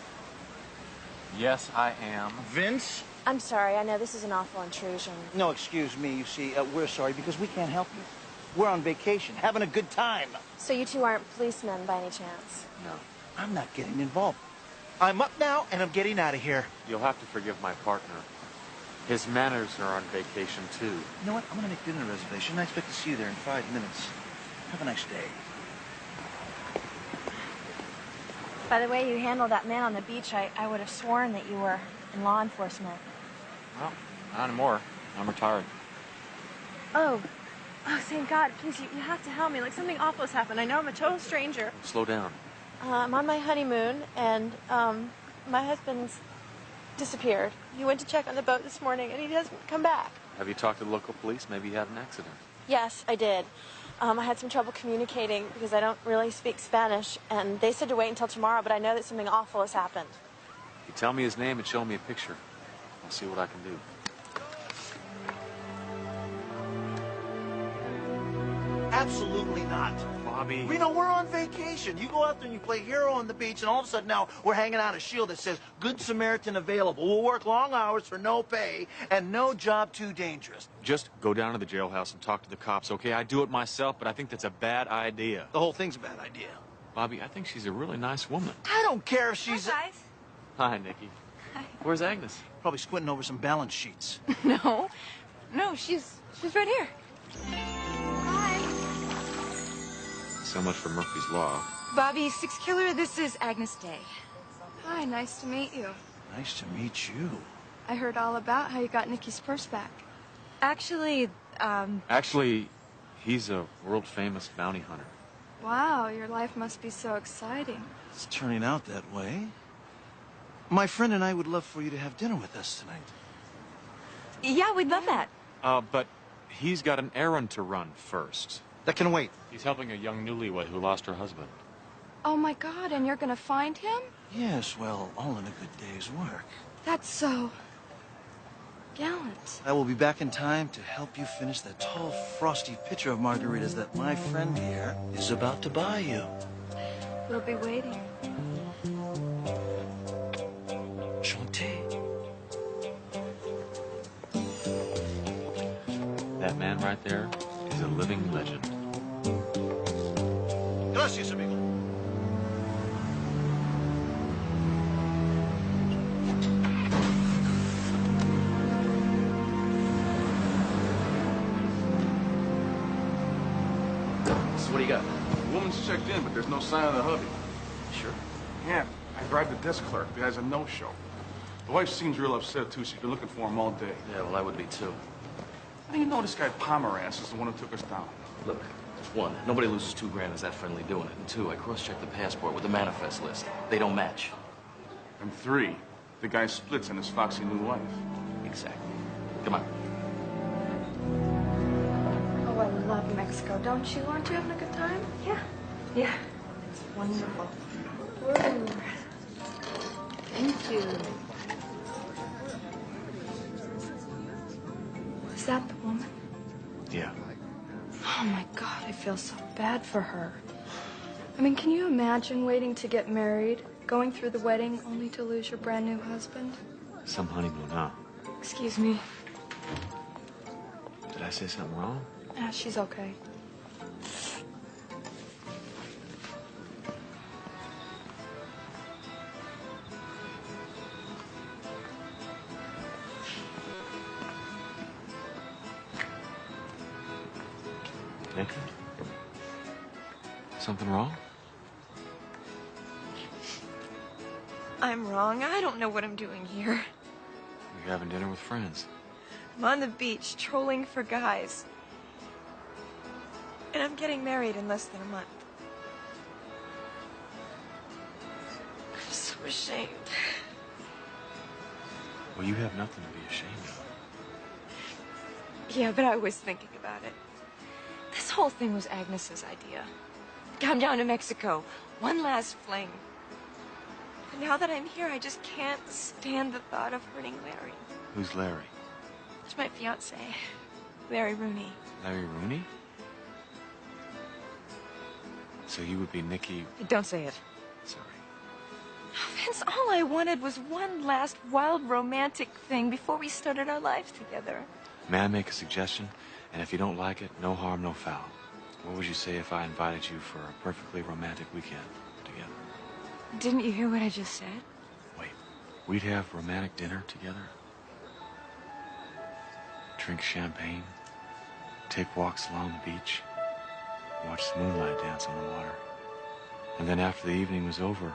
Yes, I am. Vince? I'm sorry, I know this is an awful intrusion. No, excuse me. You see, we're sorry because we can't help you. We're on vacation, having a good time. So you two aren't policemen by any chance? No. I'm not getting involved. I'm up now, and I'm getting out of here. You'll have to forgive my partner. His manners are on vacation, too. You know what? I'm going to make dinner reservation. I expect to see you there in 5 minutes. Have a nice day. By the way you handled that man on the beach, I would have sworn that you were in law enforcement. Well, not anymore. I'm retired. Oh, thank God. Please, you have to help me. Like, something awful has happened. I know I'm a total stranger. Slow down. I'm on my honeymoon, and my husband's disappeared. He went to check on the boat this morning, and he hasn't come back. Have you talked to the local police? Maybe he had an accident. Yes, I did. I had some trouble communicating because I don't really speak Spanish, and they said to wait until tomorrow, but I know that something awful has happened. If you tell me his name and show me a picture, I'll see what I can do. Absolutely not. Bobby. Reno, we're on vacation. You go out there and you play hero on the beach, and all of a sudden now we're hanging out a shield that says Good Samaritan available. We'll work long hours for no pay and no job too dangerous. Just go down to the jailhouse and talk to the cops, okay? I do it myself, but I think that's a bad idea. The whole thing's a bad idea. Bobby, I think she's a really nice woman. I don't care if she's... Hi, guys. Hi, Nikki. Hi. Where's Agnes? Probably squinting over some balance sheets. No, she's right here. So much for Murphy's Law. Bobby, Six Killer, this is Agnes Day. Hi, nice to meet you. Nice to meet you. I heard all about how you got Nikki's purse back. Actually, Actually, he's a world-famous bounty hunter. Wow, your life must be so exciting. It's turning out that way. My friend and I would love for you to have dinner with us tonight. Yeah, we'd love that. But he's got an errand to run first. That can wait. He's helping a young newlywed who lost her husband. Oh my God, and you're gonna find him? Yes, well, all in a good day's work. That's so... gallant. I will be back in time to help you finish that tall, frosty pitcher of margaritas that my friend here is about to buy you. We'll be waiting. Chanté. That man right there is a living legend. Gracias, amigo. So what do you got? The woman's checked in, but there's no sign of the hubby. Sure. Yeah, I bribed the desk clerk. The guy's a no-show. The wife seems real upset, too. She's been looking for him all day. Yeah, well, I would be, too. How do you know this guy Pomerantz is the one who took us down? Look, one, nobody loses $2,000 is that friendly doing it. And two, I cross-checked the passport with the manifest list. They don't match. And three, the guy splits on his foxy new wife. Exactly. Come on. Oh, I love Mexico, don't you? Aren't you having a good time? Yeah, it's wonderful. Ooh. Thank you. Is that the woman? Yeah. Oh my God, I feel so bad for her. I mean, can you imagine waiting to get married, going through the wedding, only to lose your brand new husband? Some honeymoon, huh? Excuse me. Did I say something wrong? She's okay. Nikki? Something wrong? I'm wrong. I don't know what I'm doing here. You're having dinner with friends. I'm on the beach trolling for guys. And I'm getting married in less than a month. I'm so ashamed. Well, you have nothing to be ashamed of. Yeah, but I was thinking about it. This whole thing was Agnes's idea. Come down to Mexico. One last fling. But now that I'm here, I just can't stand the thought of hurting Larry. Who's Larry? It's my fiancé, Larry Rooney. Larry Rooney? So you would be Nikki... Don't say it. Sorry. Vince, all I wanted was one last wild romantic thing before we started our lives together. May I make a suggestion? And if you don't like it, no harm, no foul. What would you say if I invited you for a perfectly romantic weekend together? Didn't you hear what I just said? We'd have romantic dinner together, drink champagne, take walks along the beach, watch the moonlight dance on the water. And then after the evening was over,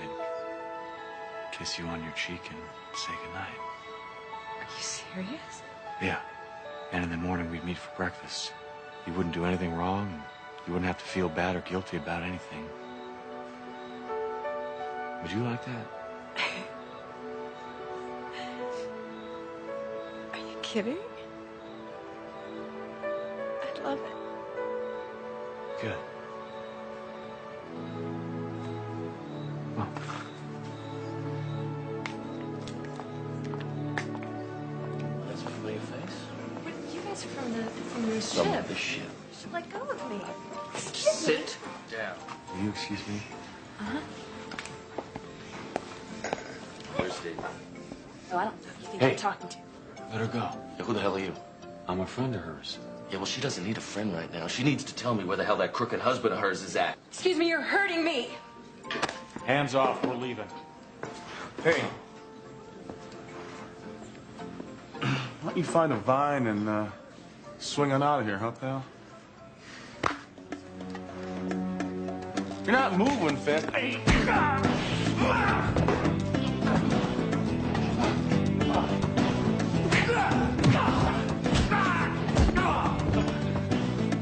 I'd kiss you on your cheek and say goodnight. Are you serious? Yeah. And in the morning we'd meet for breakfast. You wouldn't do anything wrong, and you wouldn't have to feel bad or guilty about anything. Would you like that? Are you kidding? I'd love it. Good. Well. That's a familiar face. But you guys are from the ship. From the ship. Let go of me. Sit down. Will you excuse me? Uh-huh. Where's Dave? Oh, I don't know who you think Hey. you're talking to. Let her go. Yeah, who the hell are you? I'm a friend of hers. Yeah, well, she doesn't need a friend right now. She needs to tell me where the hell that crooked husband of hers is at. Excuse me, you're hurting me. Hands off, we're leaving. Hey. Why don't you find a vine and swing on out of here, huh, pal? You're not moving, fast. Hey.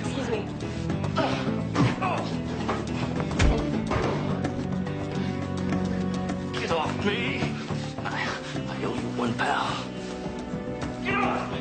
Excuse me. Get off me! I owe you one, pal. Get off me!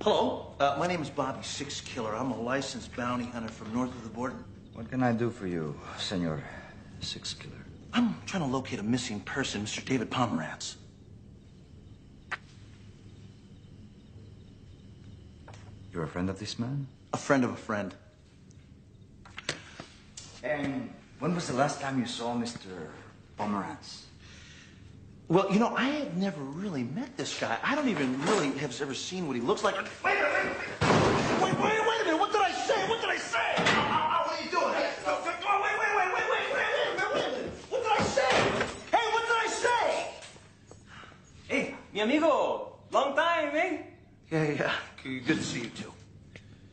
Hello, my name is Bobby Six Killer. I'm a licensed bounty hunter from north of the border. What can I do for you, Senor Six Killer? I'm trying to locate a missing person, Mr. David Pomerantz. You're a friend of this man? A friend of a friend. And when was the last time you saw Mr. Pomerantz? Well, you know, I have never really met this guy. I don't even really have ever seen what he looks like. Wait a minute! Wait a minute! What did I say? What did I say? What are you doing? Hey, no, wait a minute! What did I say? Hey, what did I say? Hey, mi amigo, long time, eh? Yeah. Good to see you too.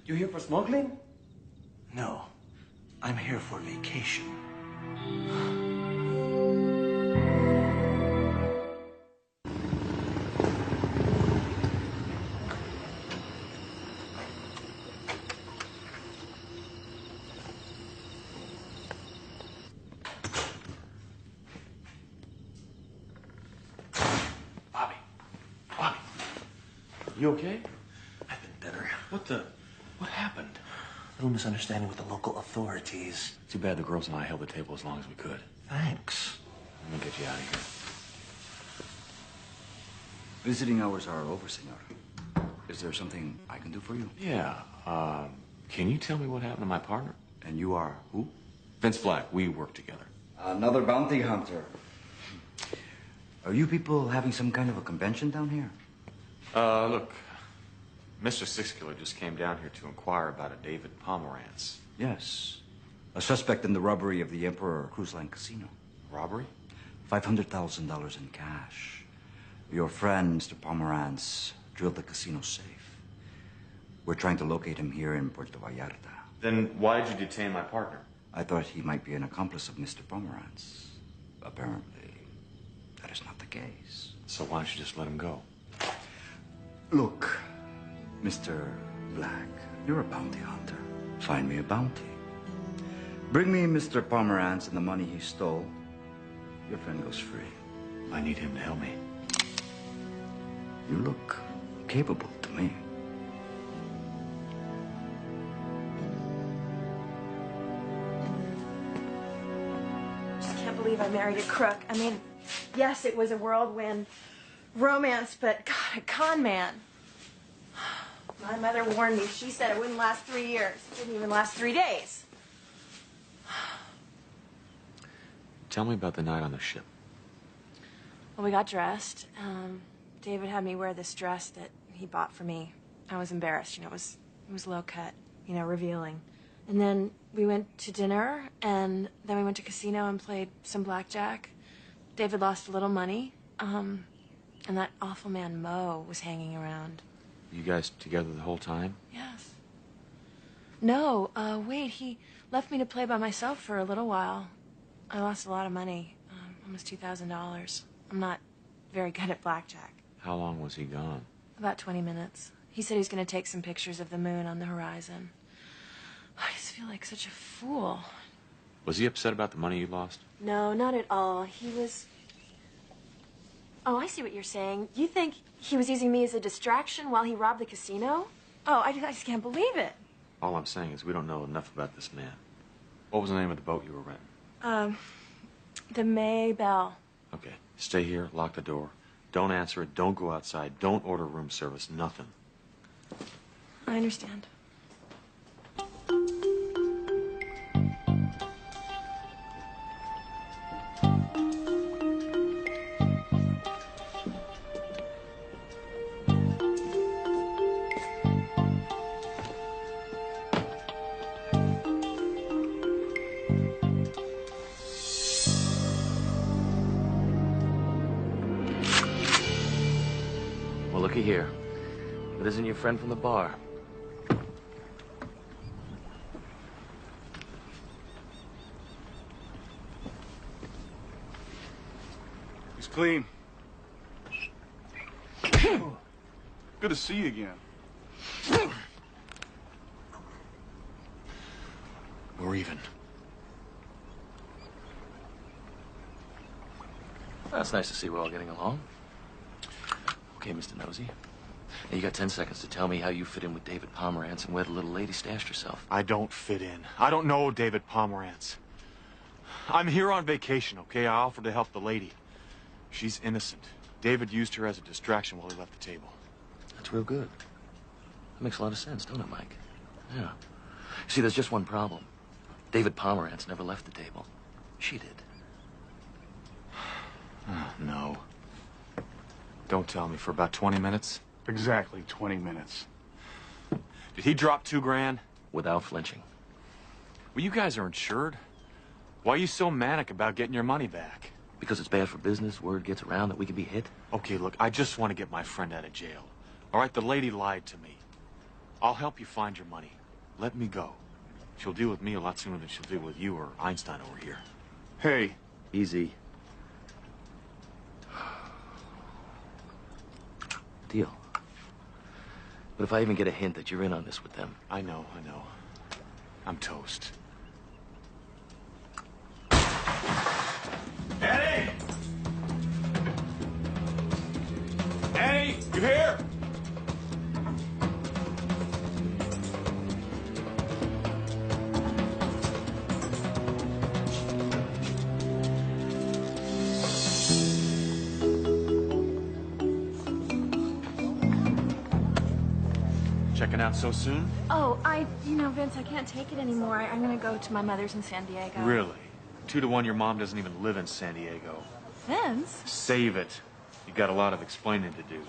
You here for smuggling? No, I'm here for vacation. You okay? I've been better. What happened? A little misunderstanding with the local authorities. Too bad the girls and I held the table as long as we could. Thanks. Let me get you out of here. Visiting hours are over, senor. Is there something I can do for you? Yeah, can you tell me what happened to my partner? And you are who? Vince Black. We work together. Another bounty hunter. Are you people having some kind of a convention down here? Look, Mr. Six Killer just came down here to inquire about a David Pomerantz. Yes. A suspect in the robbery of the Emperor Cruise Line Casino. Robbery? $500,000 in cash. Your friend, Mr. Pomerantz, drilled the casino safe. We're trying to locate him here in Puerto Vallarta. Then why did you detain my partner? I thought he might be an accomplice of Mr. Pomerantz. Apparently, that is not the case. So why don't you just let him go? Look, Mr. Black, you're a bounty hunter. Find me a bounty. Bring me Mr. Pomerantz and the money he stole. Your friend goes free. I need him to help me. You look capable to me. Just can't believe married a crook. I mean, yes, it was a whirlwind romance, but God, a con man. My mother warned me. She said it wouldn't last 3 years. It didn't even last 3 days. Tell me about the night on the ship. Well, we got dressed. David had me wear this dress that he bought for me. I was embarrassed, you know, it was low cut, you know, revealing. And then we went to dinner, and then we went to casino and played some blackjack. David lost a little money, and that awful man Mo was hanging around. You guys together the whole time? Yes. No, wait, he left me to play by myself for a little while. I lost a lot of money, almost $2,000. I'm not very good at blackjack. How long was he gone? About 20 minutes. He said he was going to take some pictures of the moon on the horizon. I just feel like such a fool. Was he upset about the money you lost? No, not at all. He was... Oh, I see what you're saying. You think he was using me as a distraction while he robbed the casino? Oh, I just can't believe it. All I'm saying is we don't know enough about this man. What was the name of the boat you were renting? The Maybelle. Okay, stay here, lock the door. Don't answer it, don't go outside, don't order room service, nothing. I understand. Well, looky here. It isn't your friend from the bar. He's clean. Good to see you again. We're even. That's nice to see we're all getting along. Okay, Mr. Nosy. Now you got 10 seconds to tell me how you fit in with David Pomerantz and where the little lady stashed herself. I don't fit in. I don't know David Pomerantz. I'm here on vacation, okay? I offered to help the lady. She's innocent. David used her as a distraction while he left the table. That's real good. That makes a lot of sense, don't it, Mike? Yeah. See, there's just one problem. David Pomerantz never left the table. She did. Oh, no. Don't tell me. For about 20 minutes? Exactly 20 minutes. Did he drop $2 grand? Without flinching. Well, you guys are insured. Why are you so manic about getting your money back? Because it's bad for business. Word gets around that we could be hit. Okay, look, I just want to get my friend out of jail. All right, the lady lied to me. I'll help you find your money. Let me go. She'll deal with me a lot sooner than she'll deal with you or Einstein over here. Hey. Easy. Deal. But if I even get a hint that you're in on this with them... I know. I'm toast. Annie! Annie, you here? Checking out so soon? Oh, Vince, I can't take it anymore. I'm gonna go to my mother's in San Diego. Really? 2-to-1, your mom doesn't even live in San Diego. Vince? Save it. You got a lot of explaining to do.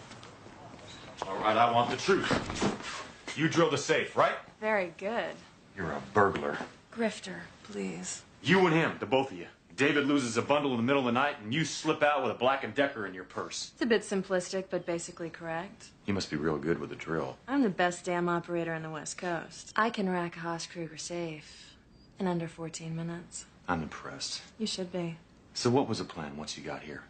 All right, I want the truth. You drilled the safe, right? Very good. You're a burglar. Grifter, please. You and him, the both of you. David loses a bundle in the middle of the night, and you slip out with a Black & Decker in your purse. It's a bit simplistic, but basically correct. You must be real good with a drill. I'm the best dam operator on the West Coast. I can rack a Haas-Kruger safe in under 14 minutes. I'm impressed. You should be. So what was the plan once you got here?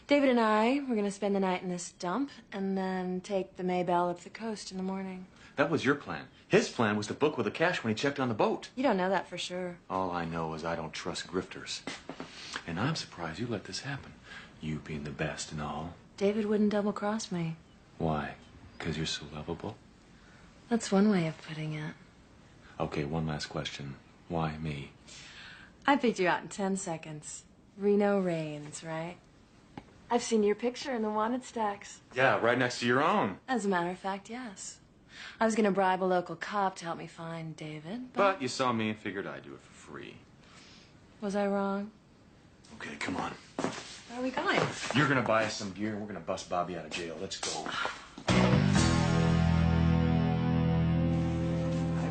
David and I were going to spend the night in this dump and then take the Maybelle up the coast in the morning. That was your plan. His plan was to book with the cash when he checked on the boat. You don't know that for sure. All I know is I don't trust grifters. And I'm surprised you let this happen. You being the best and all. David wouldn't double-cross me. Why? Because you're so lovable? That's one way of putting it. Okay, one last question. Why me? I picked you out in 10 seconds. Reno Reigns, right? I've seen your picture in the wanted stacks. Yeah, right next to your own. As a matter of fact, yes. I was gonna bribe a local cop to help me find David, But you saw me and figured I'd do it for free. was I wrong? Okay, come on. Where are we going? You're gonna buy us some gear and we're gonna bust Bobby out of jail. Let's go. I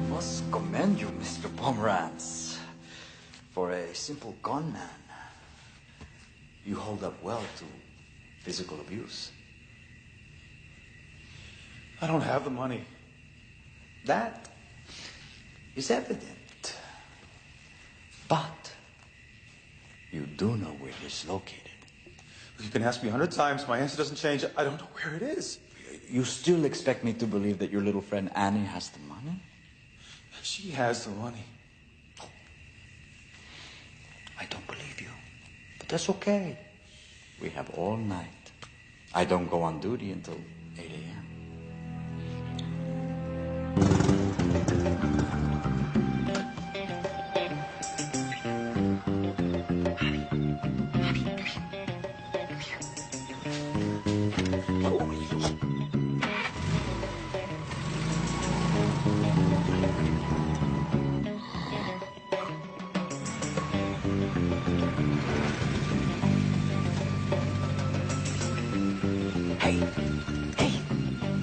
must commend you, Mr. Pomerantz. For a simple con man, you hold up well to physical abuse. I don't have the money. That is evident. But you do know where it is located. You can ask me 100 times, my answer doesn't change. I don't know where it is. You still expect me to believe that your little friend Annie has the money? She has the money. I don't believe you. But that's okay. We have all night. I don't go on duty until 8 a.m.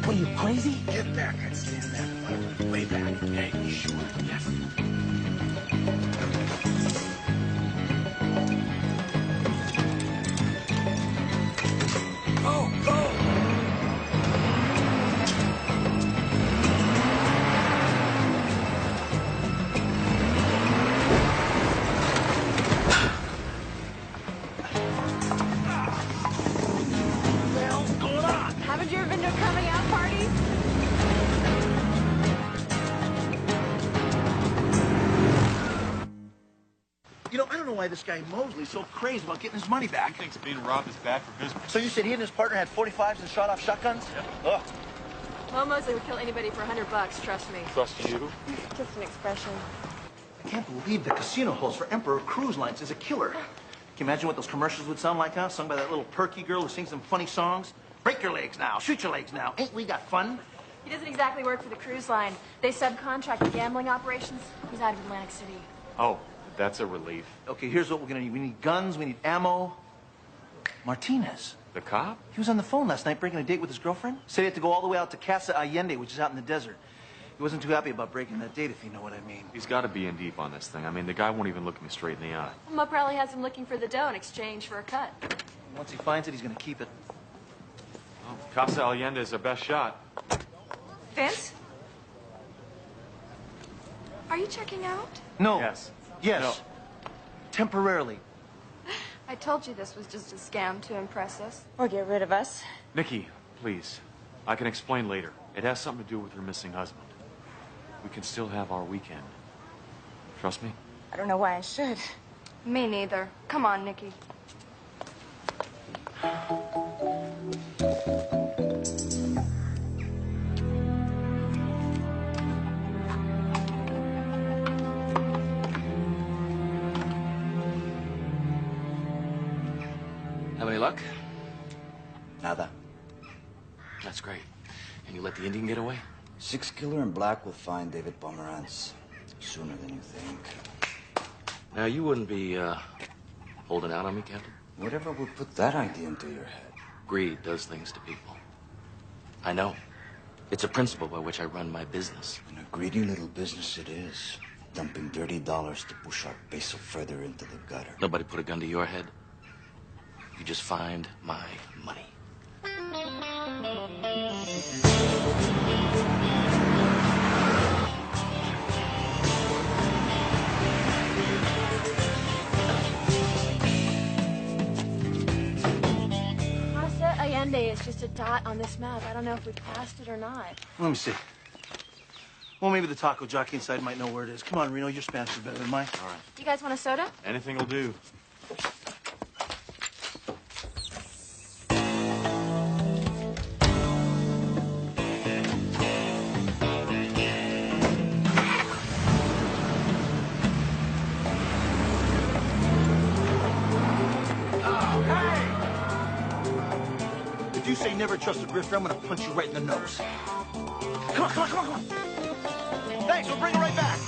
What are you, crazy? Get back. I'd stand that if I were way back. Hey, sure. Yes. Haven't you ever been to a coming out party? You know, I don't know why this guy Mosley's so crazy about getting his money back. He thinks being robbed is bad for business. So you said he and his partner had 45s and shot off shotguns? Yeah. Ugh. Mo Mosley would kill anybody for $100, trust me. Trust you? Just an expression. I can't believe the casino host for Emperor Cruise Lines is a killer. Can you imagine what those commercials would sound like, huh? Sung by that little perky girl who sings some funny songs. Break your legs now, shoot your legs now. Ain't we got fun? He doesn't exactly work for the cruise line. They subcontract the gambling operations. He's out of Atlantic City. Oh, that's a relief. Okay, here's what we're gonna need. We need guns, we need ammo. Martinez. The cop? He was on the phone last night breaking a date with his girlfriend. Said he had to go all the way out to Casa Allende, which is out in the desert. He wasn't too happy about breaking that date, if you know what I mean. He's got to be in deep on this thing. I mean, the guy won't even look me straight in the eye. Mo probably has him looking for the dough in exchange for a cut. Once he finds it, he's gonna keep it. Well, Casa Allende is our best shot. Vince? Are you checking out? No. Yes. Yes. No. Temporarily. I told you this was just a scam to impress us. Or get rid of us. Nikki, please. I can explain later. It has something to do with your missing husband. We can still have our weekend. Trust me? I don't know why I should. Me neither. Come on, Nikki. Have any luck? Nada. That's great. And you let the Indian get away? 6 Killer and Black will find David Pomerantz sooner than you think. Now, you wouldn't be, holding out on me, Captain? Whatever would put that idea into your head? Greed does things to people. I know. It's a principle by which I run my business. And a greedy little business it is. Dumping dirty dollars to push our peso further into the gutter. Nobody put a gun to your head. You just find my money. Casa Allende is just a dot on this map. I don't know if we passed it or not. Let me see. Well, maybe the taco jockey inside might know where it is. Come on, Reno, your Spanish is better than mine. All right. You guys want a soda? Anything will do. trust the grifter, I'm gonna punch you right in the nose. Come on, come on, come on, come on. Thanks, we'll bring it right back.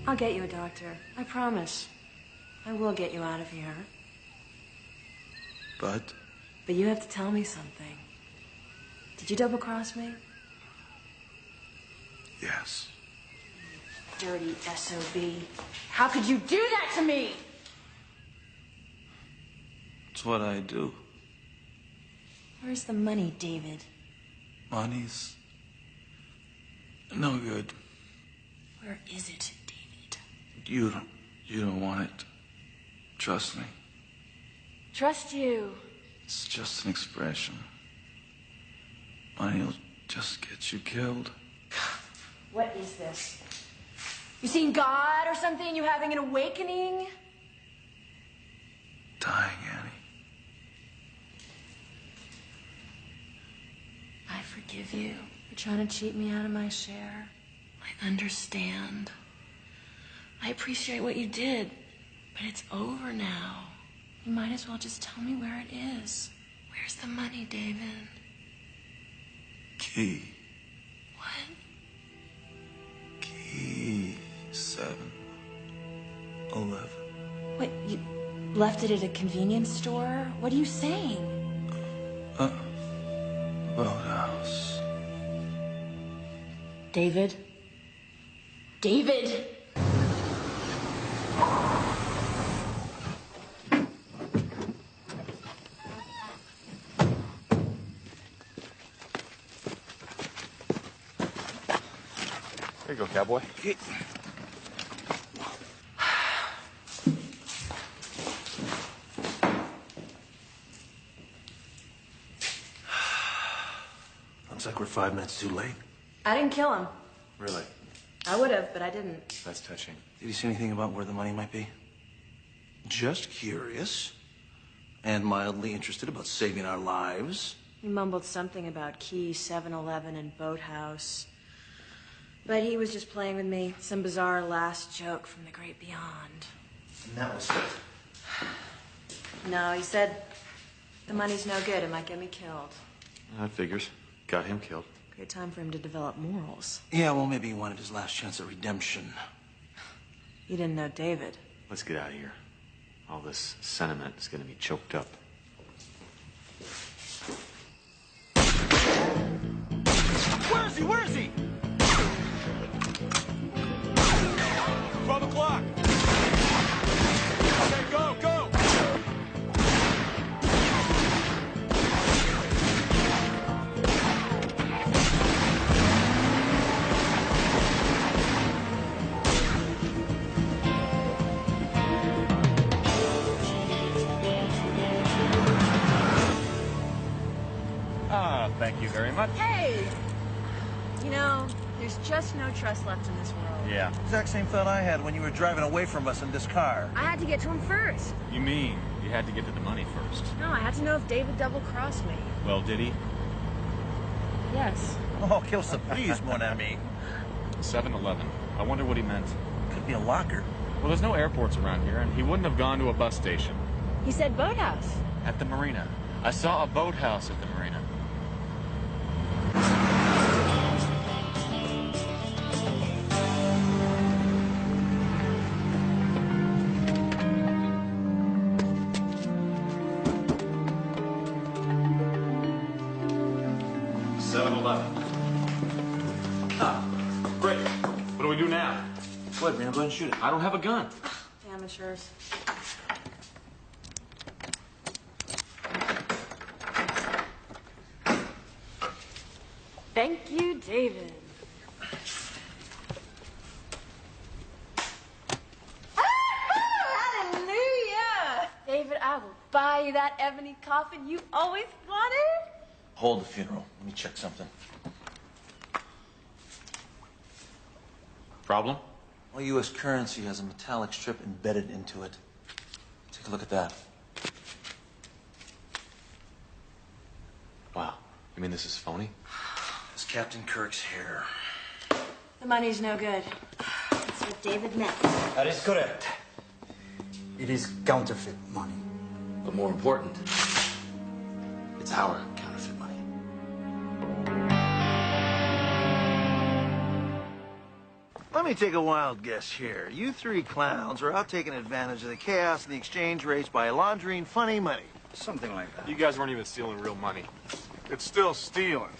I'll get you a doctor. I promise. I will get you out of here. But? But you have to tell me something. Did you double-cross me? Yes. Dirty SOB. How could you do that to me? It's what I do. Where's the money, David? Money's no good. Where is it, David? You don't want it. Trust me. Trust you. It's just an expression. Money'll just get you killed. What is this? You seen God or something? You having an awakening? Dying, Annie. I forgive you for trying to cheat me out of my share. I understand. I appreciate what you did, but it's over now. You might as well just tell me where it is. Where's the money, David? Key. What? Key 7-11. Wait, you left it at a convenience store? What are you saying? Boathouse. David? David! There you go, cowboy. Okay. Looks like we're 5 minutes too late. I didn't kill him. Really? I would have, but I didn't. That's touching. Did you see anything about where the money might be? Just curious. And mildly interested about saving our lives. He mumbled something about Key, 7-Eleven, and Boathouse. But he was just playing with me. Some bizarre last joke from the great beyond. And that was it. No, he said the money's no good. It might get me killed. That figures. Got him killed. Great time for him to develop morals. Yeah, well, maybe he wanted his last chance at redemption. You didn't know David. Let's get out of here. All this sentiment is going to be choked up. Where is he? Where is he? 12 o'clock. Okay, go, go. Thank you very much. Hey! You know, there's just no trust left in this world. Yeah. Exact same thought I had when you were driving away from us in this car. I had to get to him first. You mean you had to get to the money first? No, I had to know if David double-crossed me. Well, did he? Yes. Oh, quelle surprise, mon ami. 7-Eleven. I wonder what he meant. Could be a locker. Well, there's no airports around here, and he wouldn't have gone to a bus station. He said boathouse. At the marina. I saw a boathouse at the marina. Great. What do we do now? What, man? Go ahead and shoot it. I don't have a gun. Amateurs. Thank you, David. Hallelujah! David, I will buy me that ebony coffin you always wanted? Hold the funeral. Let me check something. Problem? Well, U.S. currency has a metallic strip embedded into it. Take a look at that. Wow. You mean this is phony? It's Captain Kirk's hair. The money's no good. It's what David meant. That is correct. It is counterfeit money. But more important, it's our counterfeit money. Let me take a wild guess here. You three clowns are out taking advantage of the chaos in the exchange rates by laundering funny money. Something like that. You guys weren't even stealing real money. It's still stealing.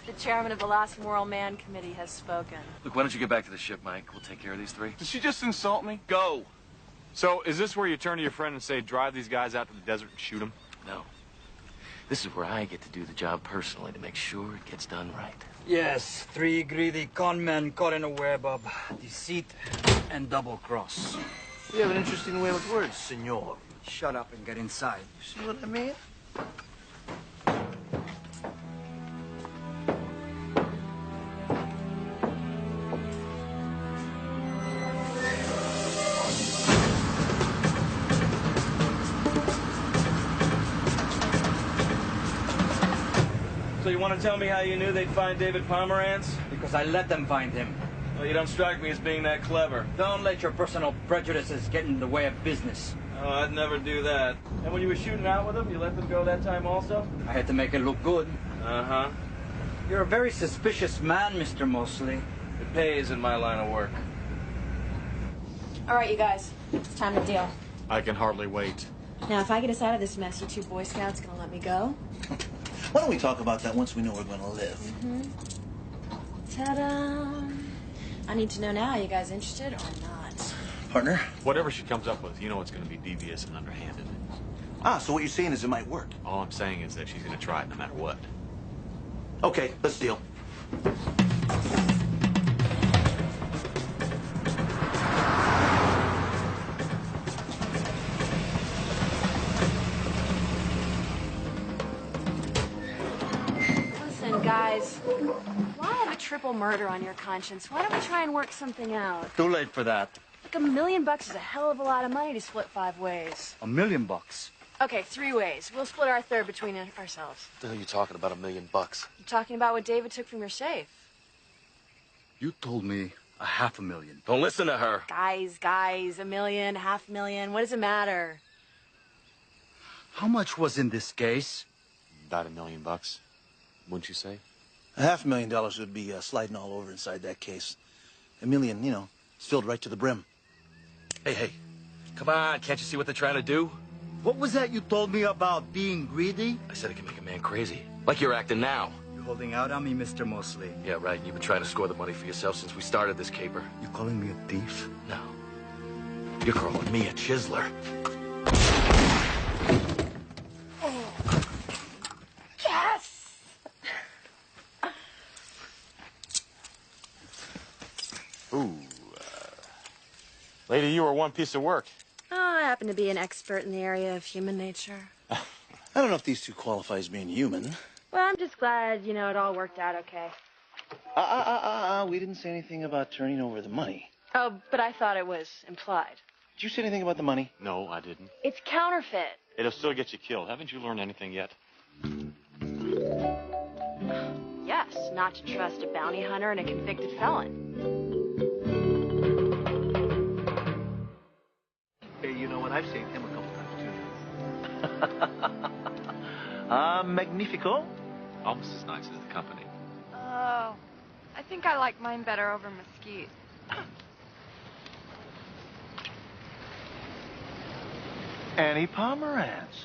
The chairman of the Last Moral Man Committee has spoken. Look, why don't you get back to the ship, Mike? We'll take care of these three. Did she just insult me? Go. So, is this where you turn to your friend and say, drive these guys out to the desert and shoot them? No. This is where I get to do the job personally to make sure it gets done right. Yes, three greedy con men caught in a web of deceit and double cross. You have an interesting way with words, senor. Shut up and get inside. See what I mean? So you want to tell me how you knew they'd find David Pomerantz? Because I let them find him. Well, you don't strike me as being that clever. Don't let your personal prejudices get in the way of business. Oh, I'd never do that. And when you were shooting out with them, you let them go that time also? I had to make it look good. Uh-huh. You're a very suspicious man, Mr. Mosley. It pays in my line of work. All right, you guys. It's time to deal. I can hardly wait. Now, if I get us out of this mess, you two Boy Scouts gonna let me go? Why don't we talk about that once we know we're going to live? Mm-hmm. Ta-da! I need to know now, you guys interested or not? Partner? Whatever she comes up with, you know it's going to be devious and underhanded. Ah, so what you're saying is it might work? All I'm saying is that she's going to try it no matter what. Okay, let's deal. Listen, guys, why have a triple murder on your conscience? Why don't we try and work something out? Too late for that. Like $1 million is a hell of a lot of money to split 5 ways. $1 million? Okay, 3 ways. We'll split our third between ourselves. What the hell are you talking about, $1 million? I'm talking about what David took from your safe. You told me $500,000. Don't listen to her. Guys, $1 million, $500,000, what does it matter? How much was in this case? About $1 million, wouldn't you say? $500,000 would be sliding all over inside that case. $1 million, you know, it's filled right to the brim. Hey, come on, can't you see what they're trying to do? What was that you told me about being greedy? I said it can make a man crazy, like you're acting now. You're holding out on me, Mr. Mosley. Yeah, right, and you've been trying to score the money for yourself since we started this caper. You calling me a thief? No. You're calling me a chiseler. Yes! Ooh. Lady, you were one piece of work. Oh, I happen to be an expert in the area of human nature. I don't know if these two qualify as being human. Well, I'm just glad, it all worked out okay. We didn't say anything about turning over the money. Oh, but I thought it was implied. Did you say anything about the money? No, I didn't. It's counterfeit. It'll still get you killed. Haven't you learned anything yet? Yes, not to trust a bounty hunter and a convicted felon. Hey, you know what? I've seen him a couple times, too. Magnifico. Almost as nice as the company. Oh, I think I like mine better over Mesquite. Annie Pomerantz.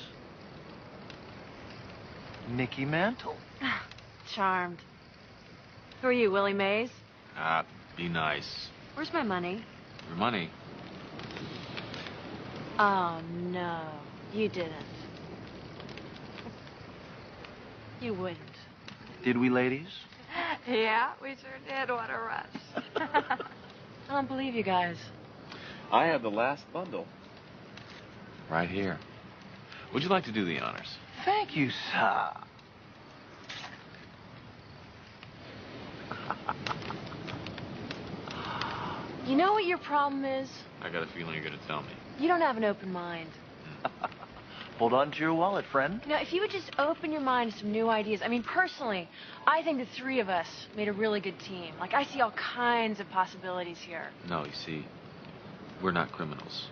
Mickey Mantle. Charmed. Who are you, Willie Mays? Be nice. Where's my money? Your money? Oh, no. You didn't. You wouldn't. Did we, ladies? Yeah, we sure did. What a rush. I don't believe you guys. I have the last bundle. Right here. Would you like to do the honors? Thank you, sir. You know what your problem is? I got a feeling you're going to tell me. You don't have an open mind. Hold on to your wallet, friend. You know, if you would just open your mind to some new ideas. I mean, personally, I think the three of us made a really good team. Like, I see all kinds of possibilities here. No, you see, we're not criminals.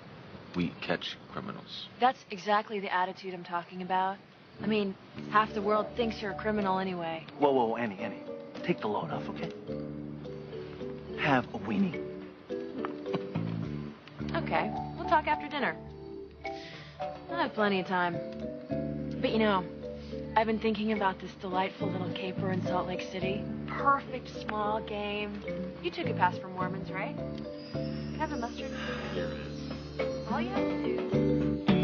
We catch criminals. That's exactly the attitude I'm talking about. I mean, half the world thinks you're a criminal anyway. Whoa, Annie. Take the load off, okay? Have a weenie. Okay, we'll talk after dinner. I have plenty of time. But you know, I've been thinking about this delightful little caper in Salt Lake City. Perfect small game. You took a pass for Mormons, right? Have a mustard? Here it is. All you have to do.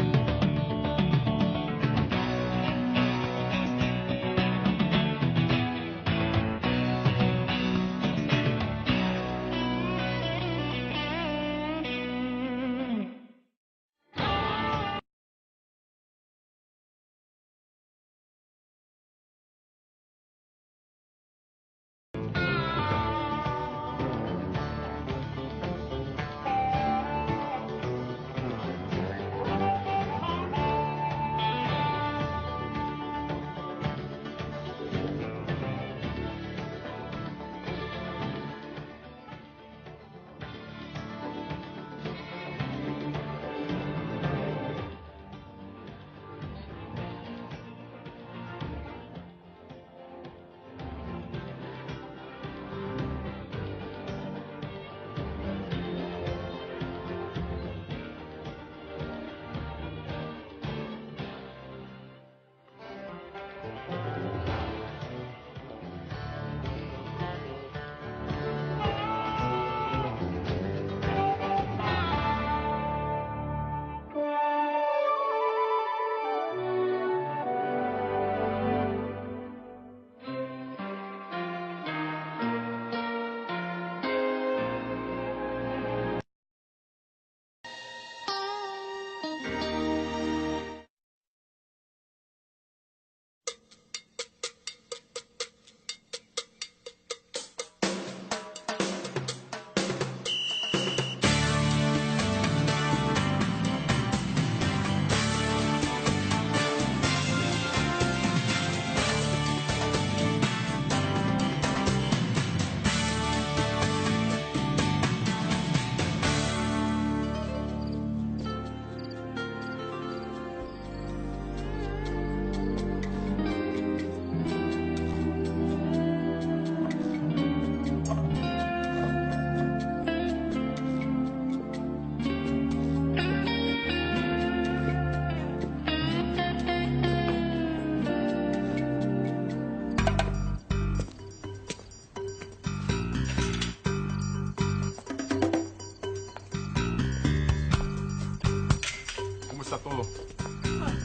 está todo?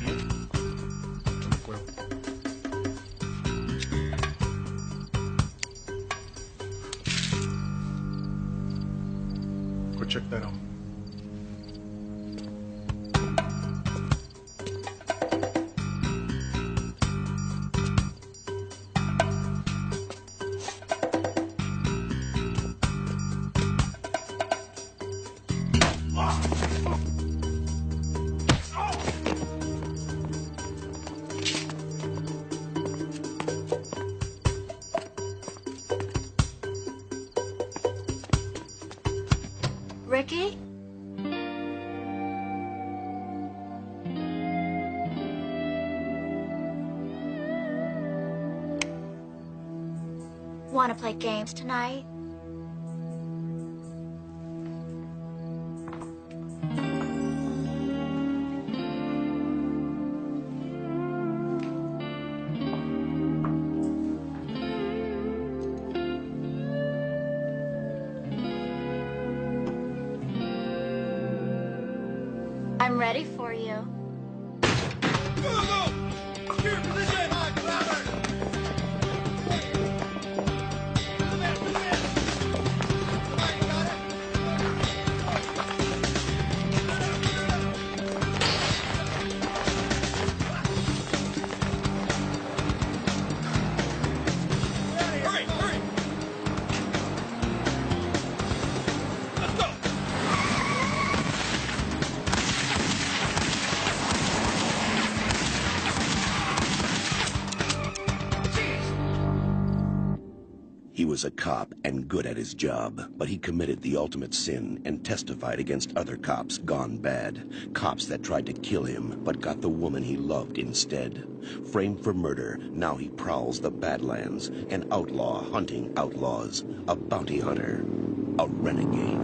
Bien. Well. Go check that out. Ricky? Want to play games tonight? I'm ready for you. He was a cop and good at his job, but he committed the ultimate sin and testified against other cops gone bad. Cops that tried to kill him, but got the woman he loved instead. Framed for murder, now he prowls the Badlands, an outlaw hunting outlaws, a bounty hunter, a renegade.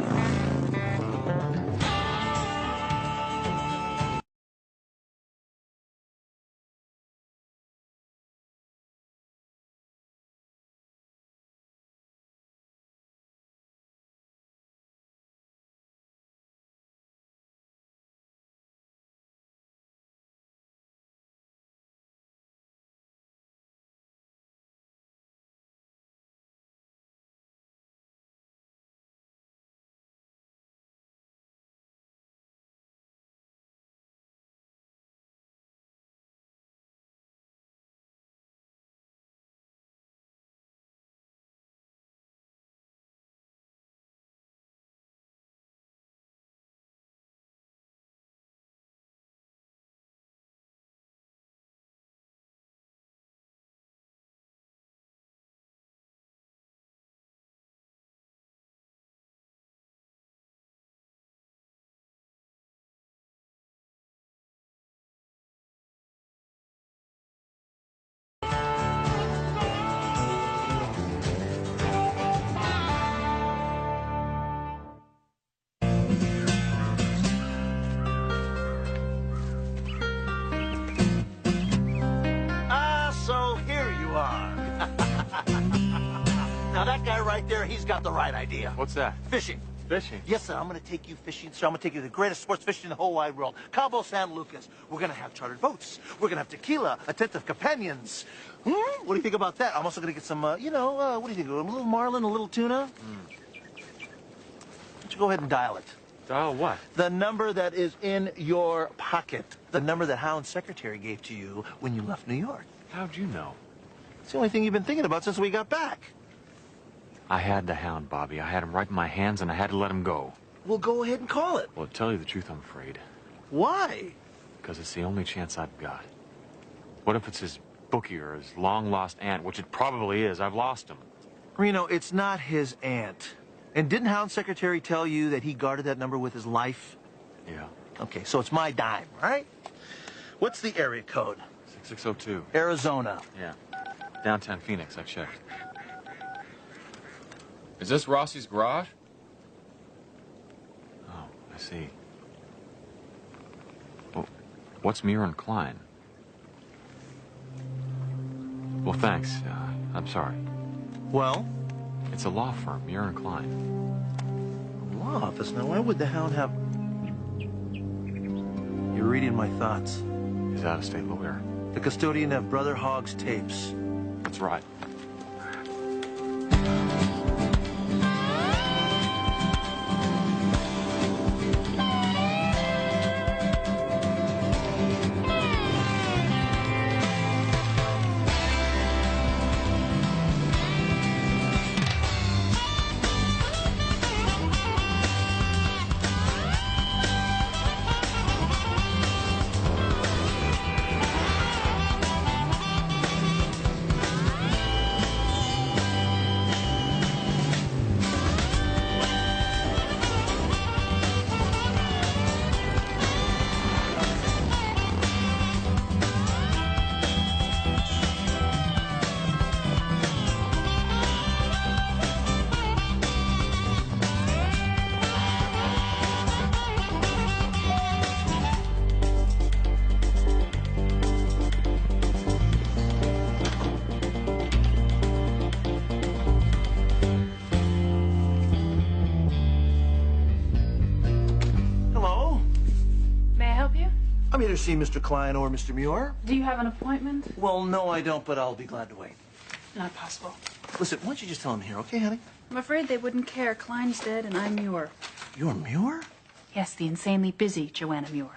Now that guy right there, he's got the right idea. What's that? Fishing. Fishing? Yes, sir. I'm going to take you fishing, sir. I'm going to take you to the greatest sports fishing in the whole wide world. Cabo San Lucas. We're going to have chartered boats. We're going to have tequila, attentive companions. What do you think about that? I'm also going to get some, what do you think? A little marlin, a little tuna? Why don't you go ahead and dial it? Dial what? The number that is in your pocket. The number that Hound's secretary gave to you when you left New York. How'd you know? It's the only thing you've been thinking about since we got back. I had the Hound, Bobby. I had him right in my hands, and I had to let him go. Well, go ahead and call it. Well, to tell you the truth, I'm afraid. Why? Because it's the only chance I've got. What if it's his bookie or his long-lost aunt, which it probably is? I've lost him. Reno, it's not his aunt. And didn't Hound's secretary tell you that he guarded that number with his life? Yeah. Okay, so it's my dime, right? What's the area code? 6602. Arizona. Yeah. Downtown Phoenix, I checked. Is this Rossi's garage? Oh, I see. Well, what's Muir and Klein? Well, thanks. I'm sorry. Well? It's a law firm, Muir and Klein. Law office? Now, why would the Hound have... You're reading my thoughts. He's out-of-state lawyer. The custodian of Brother Hogg's tapes. That's right. I'm here to see Mr. Klein or Mr. Muir. Do you have an appointment? Well, no, I don't, but I'll be glad to wait. Not possible. Listen, why don't you just tell him here, okay, honey? I'm afraid they wouldn't care. Klein's dead and I'm Muir. You're Muir? Yes, the insanely busy Joanna Muir.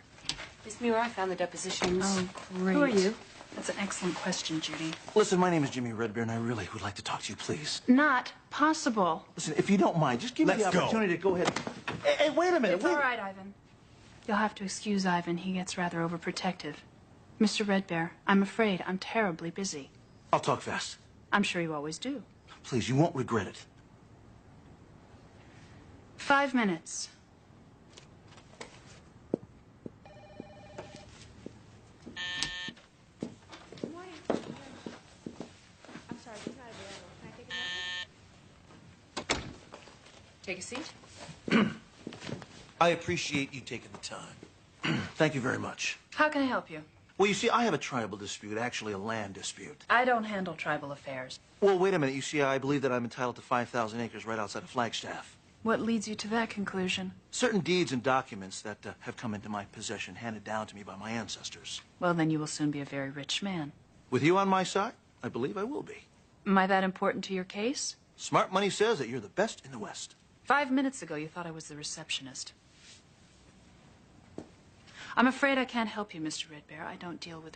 Miss Muir, I found the depositions. Oh, great. Who are you? That's an excellent question, Judy. Listen, my name is Jimmy Redbeard, and I really would like to talk to you, please. Not possible. Listen, if you don't mind, just give me the opportunity to go ahead. Hey, wait a minute. It's all right, Ivan. You'll have to excuse Ivan. He gets rather overprotective. Mr. Redbear, I'm afraid I'm terribly busy. I'll talk fast. I'm sure you always do. Please, you won't regret it. 5 minutes. Good morning. I'm sorry, she's not available. Can I take a message? Take a seat. I appreciate you taking the time. Thank you very much. How can I help you? Well, you see, I have a tribal dispute, actually a land dispute. I don't handle tribal affairs. Well, wait a minute. You see, I believe that I'm entitled to 5,000 acres right outside of Flagstaff. What leads you to that conclusion? Certain deeds and documents that have come into my possession, handed down to me by my ancestors. Well, then you will soon be a very rich man. With you on my side, I believe I will be. Am I that important to your case? Smart money says that you're the best in the West. 5 minutes ago, you thought I was the receptionist. I'm afraid I can't help you, Mr. Red Bear. I don't deal with